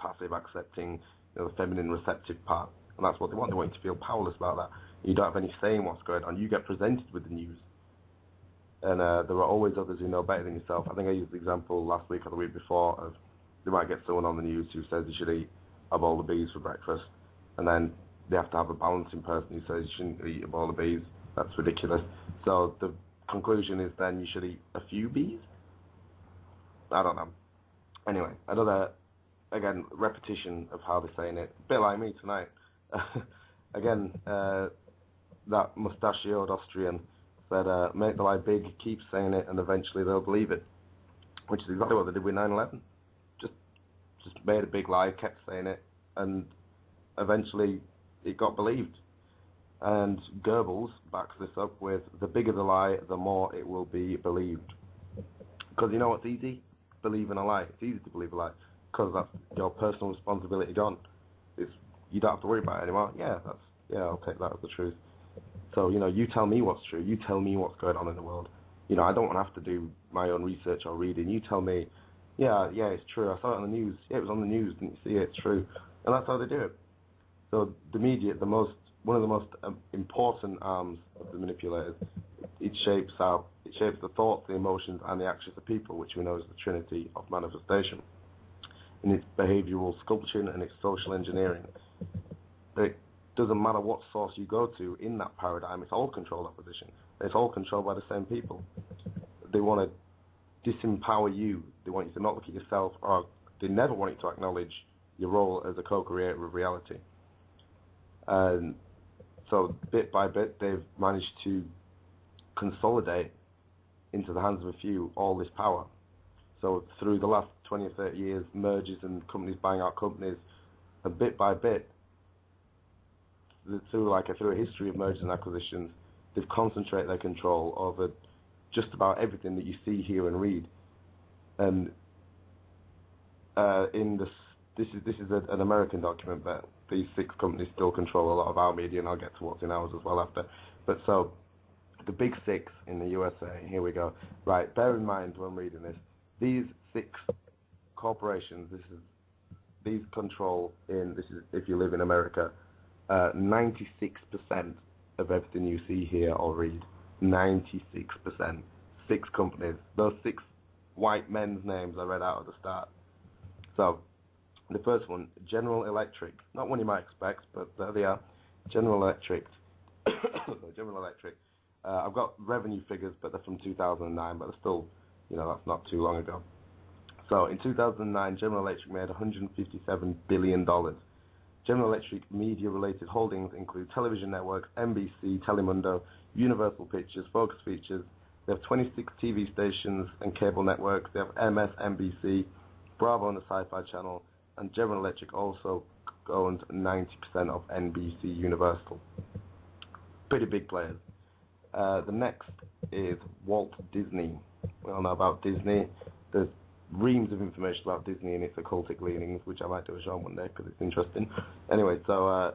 passive accepting, the feminine receptive part, and that's what they want. They want you to feel powerless about that. You don't have any say in what's going on. You get presented with the news. And there are always others who know better than yourself. I think I used the example last week or the week before of they might get someone on the news who says you should eat a bowl of bees for breakfast, and then they have to have a balancing person who says you shouldn't eat a bowl of bees. That's ridiculous. So the conclusion is then you should eat a few bees? I don't know. Anyway, another, again, repetition of how they're saying it. A bit like me tonight. Again, that mustachioed Austrian said, make the lie big, keep saying it, and eventually they'll believe it. Which is exactly what they did with 9/11. Just made a big lie, kept saying it, and eventually it got believed. And Goebbels backs this up with, the bigger the lie, the more it will be believed. Because you know what's easy? Believe in a lie. It's easy to believe a lie, because that's your personal responsibility gone. You don't have to worry about it anymore. I'll take that as the truth. So, you tell me what's true. You tell me what's going on in the world. I don't have to do my own research or reading. You tell me, it's true. I saw it on the news. Yeah, it was on the news. Didn't you see it? It's true. And that's how they do it. So the media, one of the most important arms of the manipulators, it shapes the thoughts, the emotions, and the actions of people, which we know is the trinity of manifestation. In its behavioral sculpting and its social engineering. It doesn't matter what source you go to in that paradigm, it's all controlled opposition. It's all controlled by the same people. They want to disempower you. They want you to not look at yourself, or they never want you to acknowledge your role as a co-creator of reality. And so bit by bit, they've managed to consolidate into the hands of a few all this power. So through the last 20 or 30 years, mergers and companies buying out companies, and bit by bit, through a history of mergers and acquisitions, they've concentrated their control over just about everything that you see, hear, and read. And this is an American document, but these 6 companies still control a lot of our media, and I'll get to what's in ours as well after. But so, the big 6 in the USA, here we go. Right, bear in mind when reading this, these 6 corporations, these control if you live in America, 96% of everything you see, hear, or read. 96%. 6 companies. Those 6 white men's names I read out at the start. So, the first one, General Electric. Not one you might expect, but there they are. General Electric. General Electric. I've got revenue figures, but they're from 2009, but they're still, that's not too long ago. So, in 2009, General Electric made $157 billion. General Electric media-related holdings include television networks, NBC, Telemundo, Universal Pictures, Focus Features. They have 26 TV stations and cable networks. They have MSNBC, Bravo and the Sci-Fi Channel, and General Electric also owns 90% of NBC Universal. Pretty big players. The next is Walt Disney. We all know about Disney. There's reams of information about Disney and its occultic leanings, which I might do a show one day because it's interesting. Anyway, so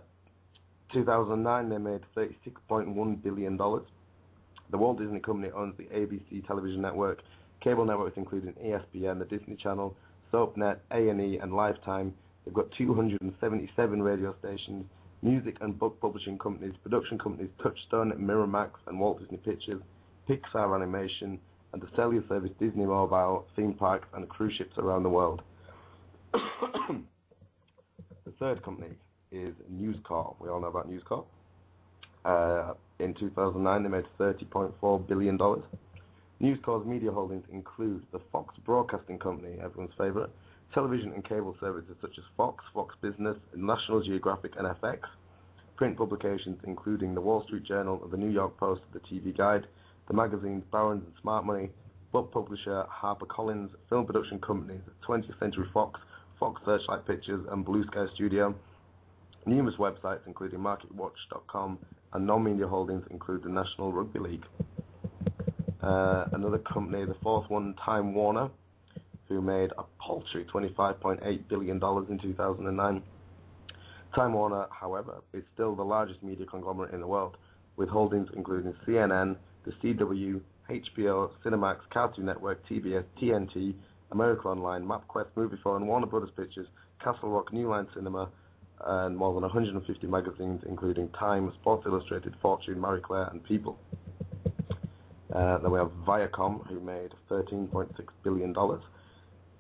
2009 they made $36.1 billion. The Walt Disney Company owns the ABC television network, cable networks including ESPN, the Disney Channel, SoapNet, A&E, and Lifetime. They've got 277 radio stations, music and book publishing companies, production companies Touchstone, Miramax, and Walt Disney Pictures, Pixar Animation, and the cellular service Disney Mobile, theme parks, and cruise ships around the world. The third company is News Corp. We all know about News Corp. In 2009, they made $30.4 billion. News Corp's media holdings include the Fox Broadcasting Company, everyone's favorite, television and cable services such as Fox, Fox Business, National Geographic, and FX, print publications including the Wall Street Journal, the New York Post, the TV Guide, the magazines Barron's and Smart Money, book publisher HarperCollins, film production companies 20th Century Fox, Fox Searchlight Pictures, and Blue Sky Studio. Numerous websites including MarketWatch.com, and non-media holdings include the National Rugby League. Another company, the fourth one, Time Warner. who made a paltry $25.8 billion in 2009. Time Warner, however, is still the largest media conglomerate in the world, with holdings including CNN, the CW, HBO, Cinemax, Cartoon Network, TBS, TNT, America Online, MapQuest, Moviephone, Warner Brothers Pictures, Castle Rock, New Line Cinema, and more than 150 magazines, including Time, Sports Illustrated, Fortune, Marie Claire, and People. Then we have Viacom, who made $13.6 billion.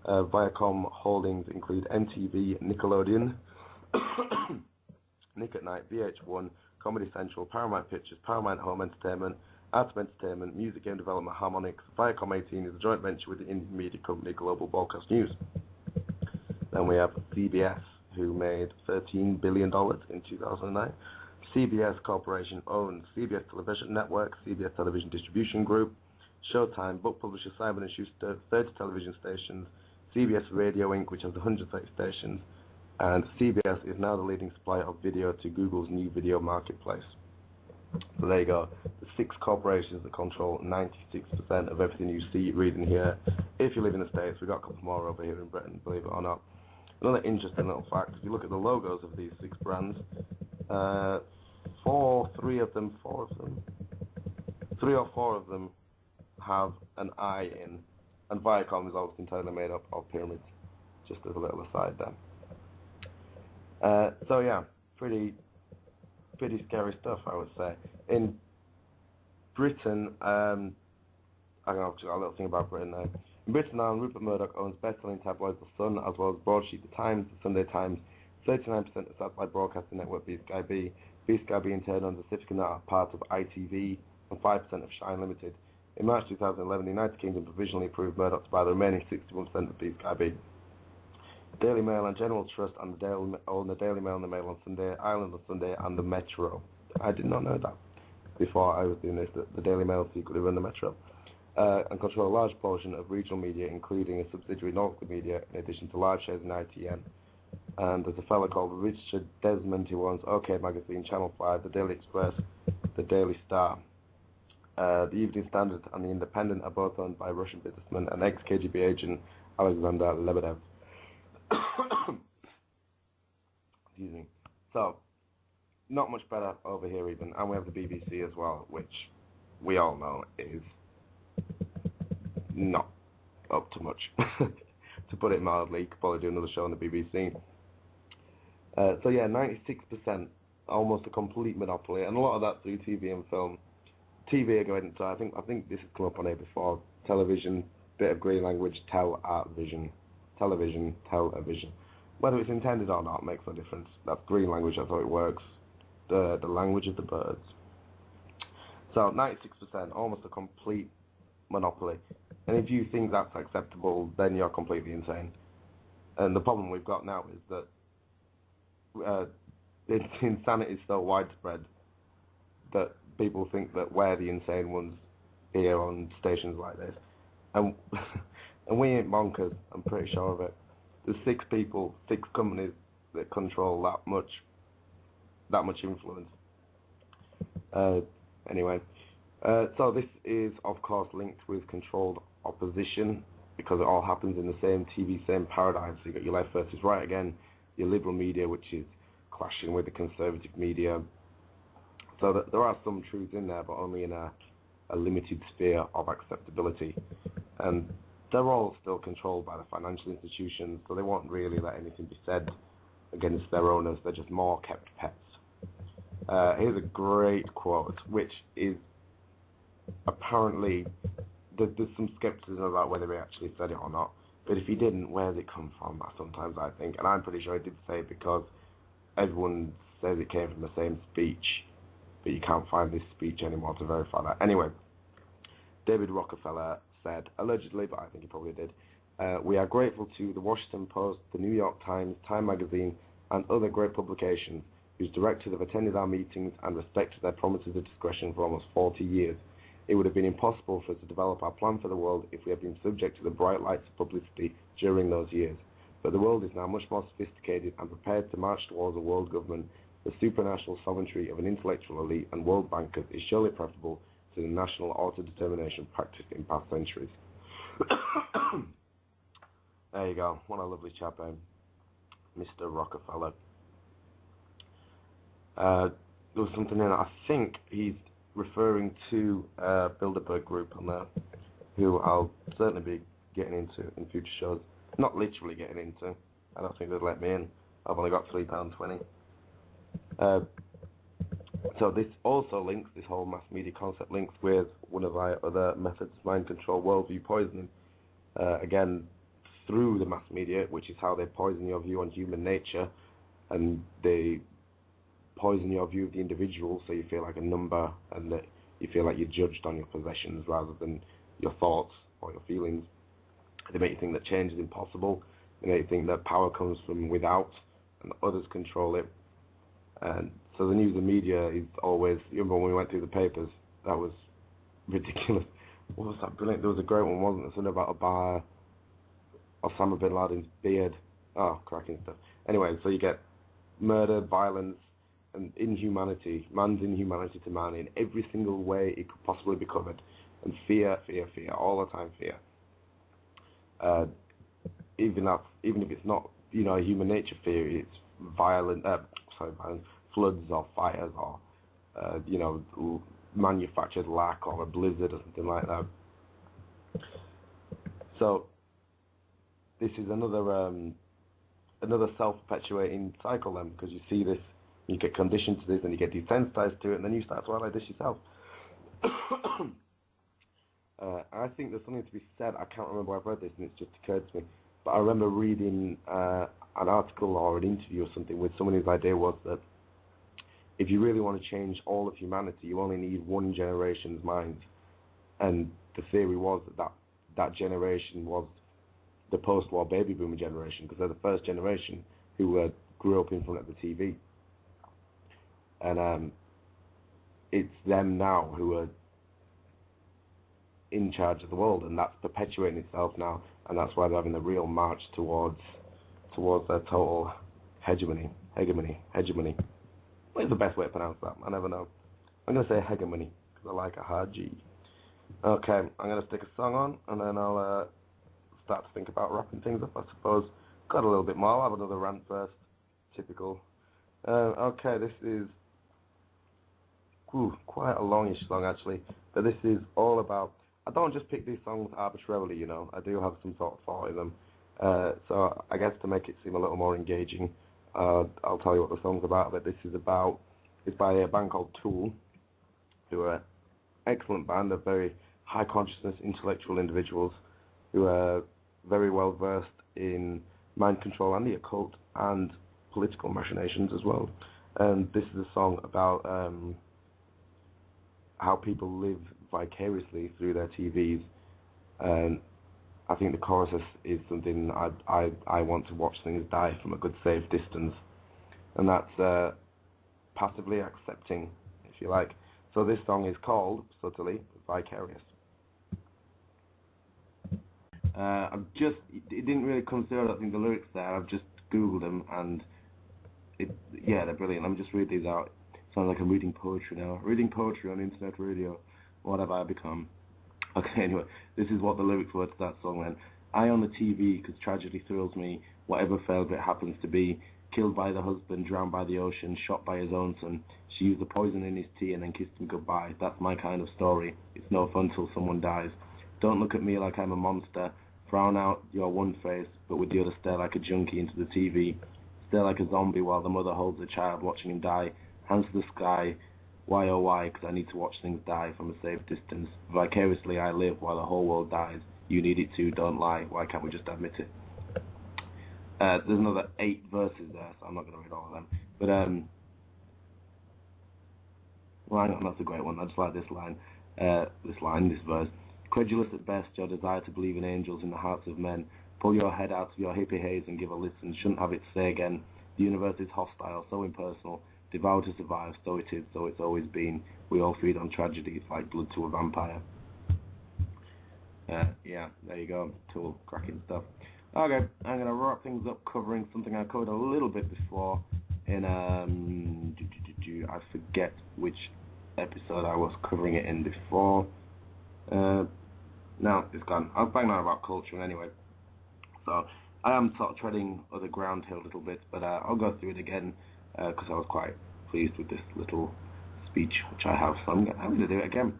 Viacom holdings include MTV, Nickelodeon, Nick at Night, VH1, Comedy Central, Paramount Pictures, Paramount Home Entertainment, Art of Entertainment, Music Game Development, Harmonix. Viacom 18 is a joint venture with the Indian media company Global Broadcast News. Then we have CBS, who made $13 billion in 2009. CBS Corporation owns CBS Television Network, CBS Television Distribution Group, Showtime, book publisher Simon & Schuster, 30 television stations, CBS Radio Inc., which has 130 stations, and CBS is now the leading supplier of video to Google's new video marketplace. So there you go, the 6 corporations that control 96% of everything you see, read, and hear. If you live in the States, we've got a couple more over here in Britain, believe it or not. Another interesting little fact, if you look at the logos of these 6 brands, 3 or 4 of them have an I in, and Viacom is almost entirely made up of pyramids, just as a little aside there. So yeah, pretty scary stuff, I would say. In Britain, I'm going to a little thing about Britain now. In Britain now, Rupert Murdoch owns best-selling tabloids The Sun, as well as broadsheet The Times, The Sunday Times, 39% of satellite broadcasting network B-Sky B. B-Sky B in turn owns a significant part of ITV and 5% of Shine Limited. In March 2011, the United Kingdom provisionally approved Murdoch to buy the remaining 61% of B-Sky B. Daily Mail and General Trust and own the Daily Mail and the Mail on Sunday, Ireland on Sunday, and the Metro. I did not know that before I was doing this, that the Daily Mail secretly run the Metro. And control a large portion of regional media, including a subsidiary Northwood Media, in addition to large shares in ITN. And there's a fellow called Richard Desmond who owns OK Magazine, Channel 5, The Daily Express, The Daily Star. The Evening Standard and The Independent are both owned by Russian businessman and ex-KGB agent Alexander Lebedev. Excuse me. So, not much better over here even. And we have the BBC as well, which we all know is not up to much. To put it mildly, you could probably do another show on the BBC. So yeah, 96%, almost a complete monopoly, and a lot of that through TV and film. TV again, so I think this has come up on here before. Television, bit of green language, television. Whether it's intended or not makes no difference. That's green language, that's how it works. The language of the birds. So 96%, almost a complete monopoly. And if you think that's acceptable, then you're completely insane. And the problem we've got now is that insanity is so widespread that people think that we're the insane ones here on stations like this. And we ain't bonkers, I'm pretty sure of it. There's 6 people, 6 companies that control that much influence. Anyway, so this is of course linked with controlled opposition because it all happens in the same TV, same paradigm. So you got your left versus right again, your liberal media, which is clashing with the conservative media. So that there are some truths in there, but only in a limited sphere of acceptability. And they're all still controlled by the financial institutions, so they won't really let anything be said against their owners. They're just more kept pets. Here's a great quote, which is apparently, there's some skepticism about whether he actually said it or not, but if he didn't, where does it come from? Sometimes I think, and I'm pretty sure he did say it because everyone says it came from the same speech, but you can't find this speech anymore to verify that. Anyway, David Rockefeller said, allegedly, but I think he probably did, we are grateful to the Washington Post, the New York Times, Time Magazine, and other great publications whose directors have attended our meetings and respected their promises of discretion for almost 40 years. It would have been impossible for us to develop our plan for the world if we had been subject to the bright lights of publicity during those years. But the world is now much more sophisticated and prepared to march towards a world government. The supranational sovereignty of an intellectual elite and world bankers is surely preferable to the national auto-determination practiced in past centuries. There you go. What a lovely chap, Mr. Rockefeller. There was something in it. I think he's referring to Bilderberg Group on there, who I'll certainly be getting into in future shows. Not literally getting into. I don't think they'd let me in. I've only got £3.20. So this also links, this whole mass media concept links with one of our other methods of mind control, worldview poisoning. Again, through the mass media, which is how they poison your view on human nature, and they poison your view of the individual, so you feel like a number, and that you feel like you're judged on your possessions rather than your thoughts or your feelings. They make you think that change is impossible. They make you think that power comes from without, and others control it. And so the news and media is always, you remember when we went through the papers, that was ridiculous. What was that? Brilliant. There was a great one, wasn't there? Something about a bar, Osama bin Laden's beard. Oh, cracking stuff. Anyway, so you get murder, violence, and inhumanity, man's inhumanity to man in every single way it could possibly be covered. And fear, all the time fear. Even if it's not, a human nature fear, it's violent, floods or fires or, manufactured lack or a blizzard or something like that. So this is another self-perpetuating cycle then, because you see this, you get conditioned to this, and you get desensitized to it, and then you start to act like this yourself. I think there's something to be said. I can't remember where I've read this, and it's just occurred to me. But I remember reading an article or an interview or something with someone whose idea was that if you really want to change all of humanity, you only need one generation's mind. And the theory was that generation was the post-war baby boomer generation, because they're the first generation who grew up in front of the TV. And it's them now who are in charge of the world, and that's perpetuating itself now, and that's why they're having a real march towards their total hegemony. What is the best way to pronounce that? I never know. I'm going to say hegemony, because I like a hard G. Okay, I'm going to stick a song on, and then I'll start to think about wrapping things up, I suppose. Got a little bit more. I'll have another rant first. Typical. Okay, this is quite a longish song, actually, but this is all about... I don't just pick these songs arbitrarily, I do have some sort of thought in them. So I guess to make it seem a little more engaging, I'll tell you what the song's about. But this is it's by a band called Tool, who are an excellent band of very high consciousness, intellectual individuals who are very well versed in mind control and the occult and political machinations as well. And this is a song about how people live vicariously through their TVs, and I think the chorus is something I want to watch things die from a good safe distance, and that's passively accepting, if you like. So this song is called, subtly, Vicarious. It didn't really come through, I don't think, the lyrics there. I've just Googled them, and they're brilliant. Let me just read these out. Sounds like I'm reading poetry now. Reading poetry on internet radio. What have I become? Okay, anyway, this is what the lyrics were to that song then. Eye on the TV, because tragedy thrills me, whatever failed it happens to be. Killed by the husband, drowned by the ocean, shot by his own son. She used the poison in his tea and then kissed him goodbye. That's my kind of story. It's no fun till someone dies. Don't look at me like I'm a monster. Frown out your one face, but with the other stare like a junkie into the TV. Stare like a zombie while the mother holds the child, watching him die. Hands to the sky. Why oh why? Because I need to watch things die from a safe distance. Vicariously I live while the whole world dies. You need it too, don't lie. Why can't we just admit it? There's another 8 verses there, so I'm not going to read all of them. But, hang on, that's a great one. I just like this line. This verse. Credulous at best, your desire to believe in angels in the hearts of men. Pull your head out of your hippie haze and give a listen. Shouldn't have it say again. The universe is hostile, so impersonal. Devour to survive, so it is, so it's always been. We all feed on tragedy, it's like blood to a vampire. There you go. Tool, cracking stuff. Okay, I'm going to wrap things up covering something I covered a little bit before in, I forget which episode I was covering it in before. No, it's gone. I was banging on about culture anyway. So, I am sort of treading other ground here a little bit, but I'll go through it again because I was quite pleased with this little speech which I have, so I'm going to do it again.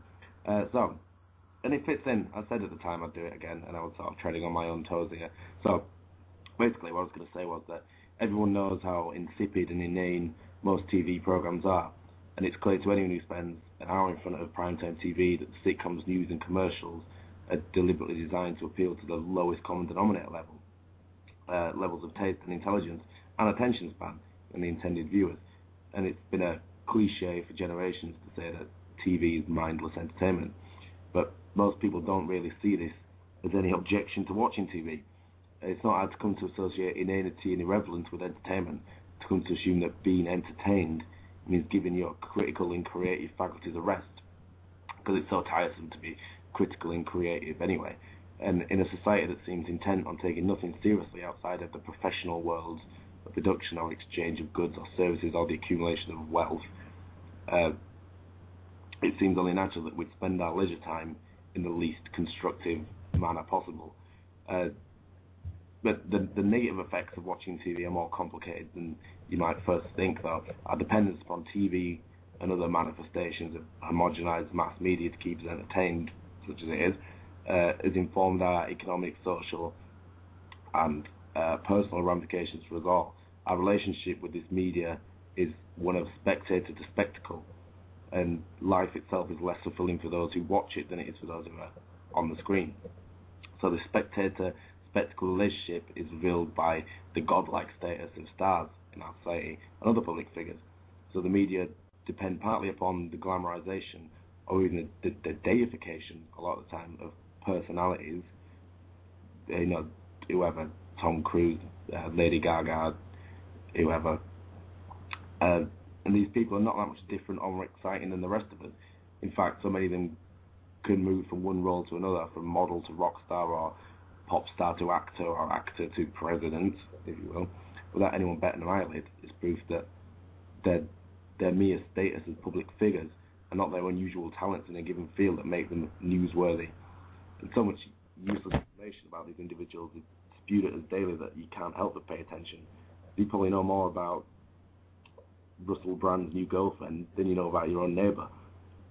And it fits in. I said at the time I'd do it again, and I was sort of treading on my own toes here. So basically what I was going to say was that everyone knows how insipid and inane most TV programs are, and it's clear to anyone who spends an hour in front of primetime TV that the sitcoms, news and commercials are deliberately designed to appeal to the lowest common denominator levels of taste and intelligence and attention span in the intended viewers. And it's been a cliche for generations to say that TV is mindless entertainment, but most people don't really see this as any objection to watching TV. It's not hard to come to associate inanity and irrelevance with entertainment, to come to assume that being entertained means giving your critical and creative faculties a rest, because it's so tiresome to be critical and creative anyway. And in a society that seems intent on taking nothing seriously outside of the professional world of production or exchange of goods or services or the accumulation of wealth, it seems only natural that we'd spend our leisure time in the least constructive manner possible. But the negative effects of watching TV are more complicated than you might first think, though. Our dependence upon TV and other manifestations of homogenized mass media to keep us entertained, such as it is, has informed our economic, social, and personal ramifications for us all. Our relationship with this media is one of spectator to spectacle, and life itself is less fulfilling for those who watch it than it is for those who are on the screen. So the spectator-spectacle relationship is revealed by the godlike status of stars in our society and other public figures. So the media depend partly upon the glamorization or even the deification, a lot of the time, of personalities. You know, whoever, Tom Cruise, Lady Gaga, whoever. And these people are not that much different or more exciting than the rest of us. In fact, so many of them can move from one role to another, from model to rock star or pop star to actor or actor to president, if you will, without anyone betting an eyelid. It's proof that their mere status as public figures and not their unusual talents in a given field that make them newsworthy. And so much useless information about these individuals is spewed at us daily that you can't help but pay attention. You probably know more about Russell Brand's new girlfriend than you know about your own neighbour.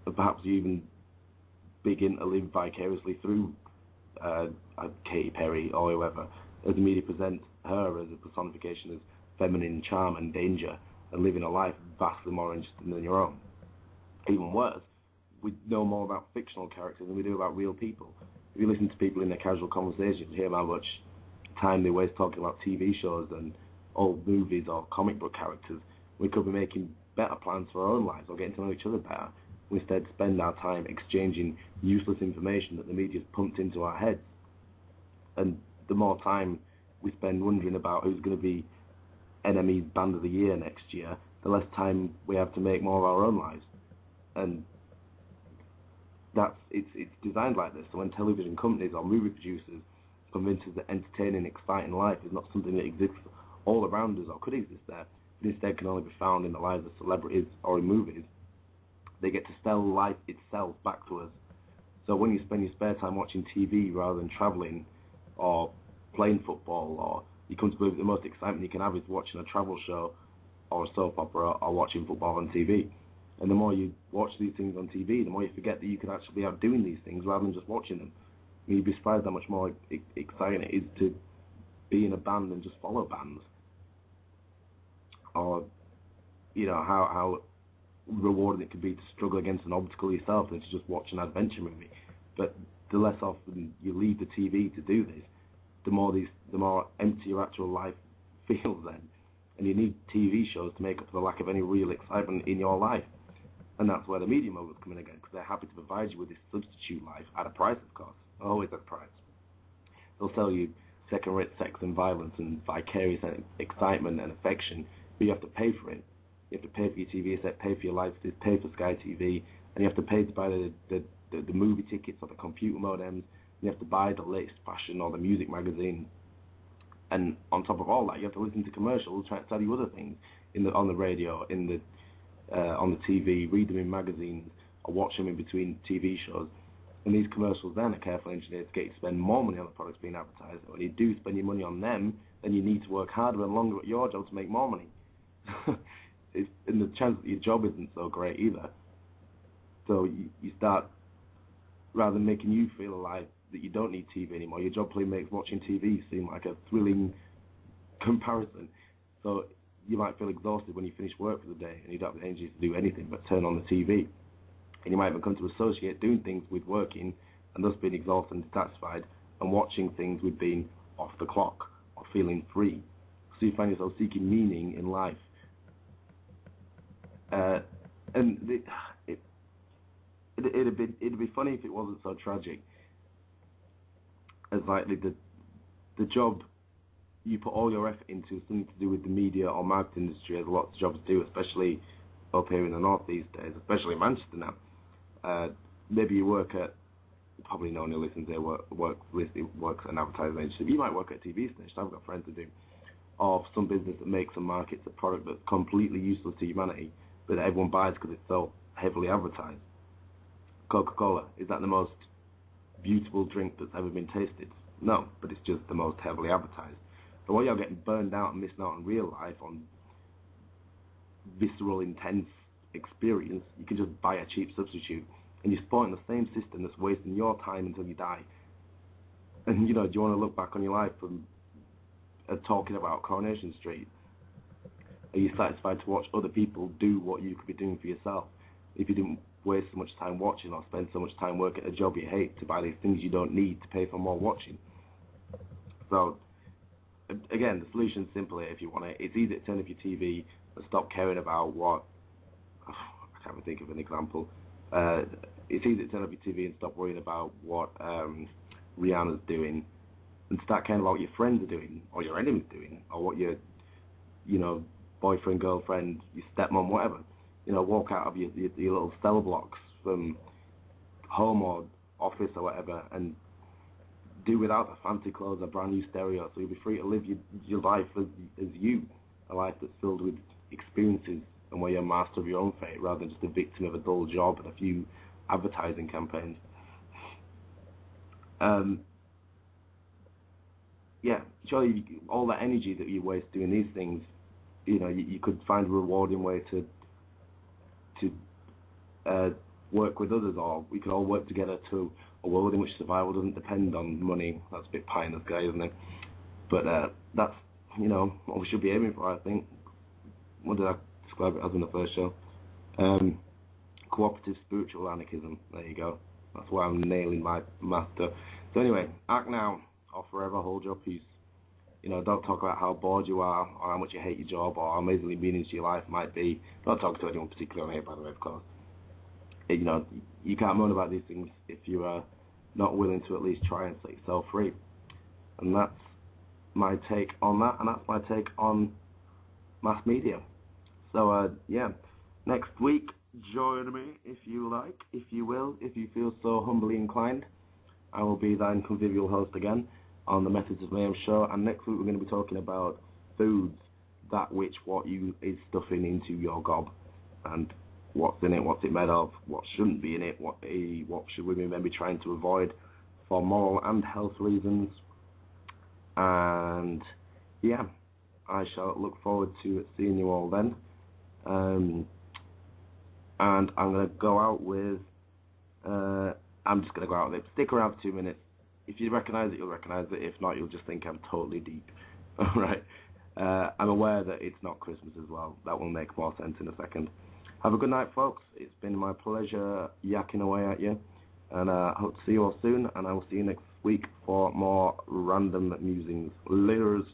And perhaps you even begin to live vicariously through Katy Perry or whoever, as the media present her as a personification of feminine charm and danger and living a life vastly more interesting than your own. Even worse, we know more about fictional characters than we do about real people. If you listen to people in their casual conversations, you hear how much time they waste talking about TV shows and old movies or comic book characters. We could be making better plans for our own lives or getting to know each other better. We instead spend our time exchanging useless information that the media's pumped into our heads. And the more time we spend wondering about who's going to be NME's Band of the Year next year, the less time we have to make more of our own lives. And it's designed like this. So when television companies or movie producers convince us that entertaining, exciting life is not something that exists all around us or could exist there, but instead can only be found in the lives of celebrities or in movies, they get to sell life itself back to us. So when you spend your spare time watching TV rather than travelling or playing football, or you come to believe that the most excitement you can have is watching a travel show or a soap opera or watching football on TV. And the more you watch these things on TV, the more you forget that you can actually be out doing these things rather than just watching them. I mean, you'd be surprised how much more exciting it is to be in a band and just follow bands. Or, you know, how rewarding it could be to struggle against an obstacle yourself than to just watch an adventure movie. But the less often you leave the TV to do this, the more empty your actual life feels then. And you need TV shows to make up for the lack of any real excitement in your life. And that's where the media moguls come in again, because they're happy to provide you with this substitute life at a price, of course. Always at a price. They'll sell you second-rate sex and violence and vicarious excitement and affection, but you have to pay for it. You have to pay for your TV set, pay for your lights, pay for Sky TV, and you have to pay to buy the movie tickets or the computer modems. You have to buy the latest fashion or the music magazine. And on top of all that, you have to listen to commercials trying to tell you other things on the radio, on the TV, read them in magazines, or watch them in between TV shows. And these commercials then are carefully engineered to get you to spend more money on the products being advertised. When you do spend your money on them, then you need to work harder and longer at your job to make more money. And the chance that your job isn't so great either. So you start, rather than making you feel alive that you don't need TV anymore, your job probably makes watching TV seem like a thrilling comparison. So you might feel exhausted when you finish work for the day and you don't have the energy to do anything but turn on the TV. And you might even come to associate doing things with working and thus being exhausted and dissatisfied, and watching things with being off the clock or feeling free. So you find yourself seeking meaning in life. And it'd be funny if it wasn't so tragic. As like the job you put all your effort into is something to do with the media or marketing industry, as lots of jobs do, especially up here in the north these days, especially Manchester now. Maybe you work at, probably no one who listens here works at an advertising agency. You might work at a TV station. I've got friends who do. Or some business that makes and markets a product that's completely useless to humanity, but that everyone buys because it's so heavily advertised. Coca-Cola, is that the most beautiful drink that's ever been tasted? No, but it's just the most heavily advertised. But while you're getting burned out and missing out on real life, on visceral, intense experience, you can just buy a cheap substitute, and you're supporting the same system that's wasting your time until you die. And, do you want to look back on your life from talking about Coronation Street? Are you satisfied to watch other people do what you could be doing for yourself? If you didn't waste so much time watching or spend so much time working at a job you hate to buy these things you don't need to pay for more watching. So, again, the solution's simple here if you want it. It's easy to turn off your TV and stop caring about what... I can't even think of an example. It's easy to turn off your TV and stop worrying about what Rihanna's doing, and start caring about what your friends are doing, or your enemies doing, or what your, boyfriend, girlfriend, your stepmom, whatever. Walk out of your little cell blocks from home or office or whatever, and do without the fancy clothes or brand new stereo, so you'll be free to live your life as you, a life that's filled with experiences and where you're master of your own fate rather than just a victim of a dull job and a few advertising campaigns. Surely all that energy that you waste doing these things, you could find a rewarding way to work with others, or we could all work together to a world in which survival doesn't depend on money. That's a bit pie in the sky, isn't it? But that's, what we should be aiming for, I think. What did I describe it as in the first show? Cooperative spiritual anarchism. There you go. That's why I'm nailing my master. So anyway, act now or forever hold your peace. Don't talk about how bored you are or how much you hate your job or how amazingly meaningless your life might be. Don't talk to anyone particularly on here, by the way, of course. You can't moan about these things if you are not willing to at least try and set yourself free. And that's my take on that, and that's my take on mass media. So, next week, join me if you like, if you will, if you feel so humbly inclined. I will be thine convivial host again on the Methods of Mayhem Show, and next week we're going to be talking about foods, that which what you is stuffing into your gob, and what's in it, what's it made of, what shouldn't be in it, what should women maybe trying to avoid for moral and health reasons. And I shall look forward to seeing you all then. And I'm going to go out with I'm just going to go out with it. Stick around for 2 minutes. If you recognise it, you'll recognise it. If not, you'll just think I'm totally deep. Alright. I'm aware that it's not Christmas as well. That will make more sense in a second. Have a good night, folks. It's been my pleasure yakking away at you. And I hope to see you all soon. And I will see you next week for more random musings. Laters.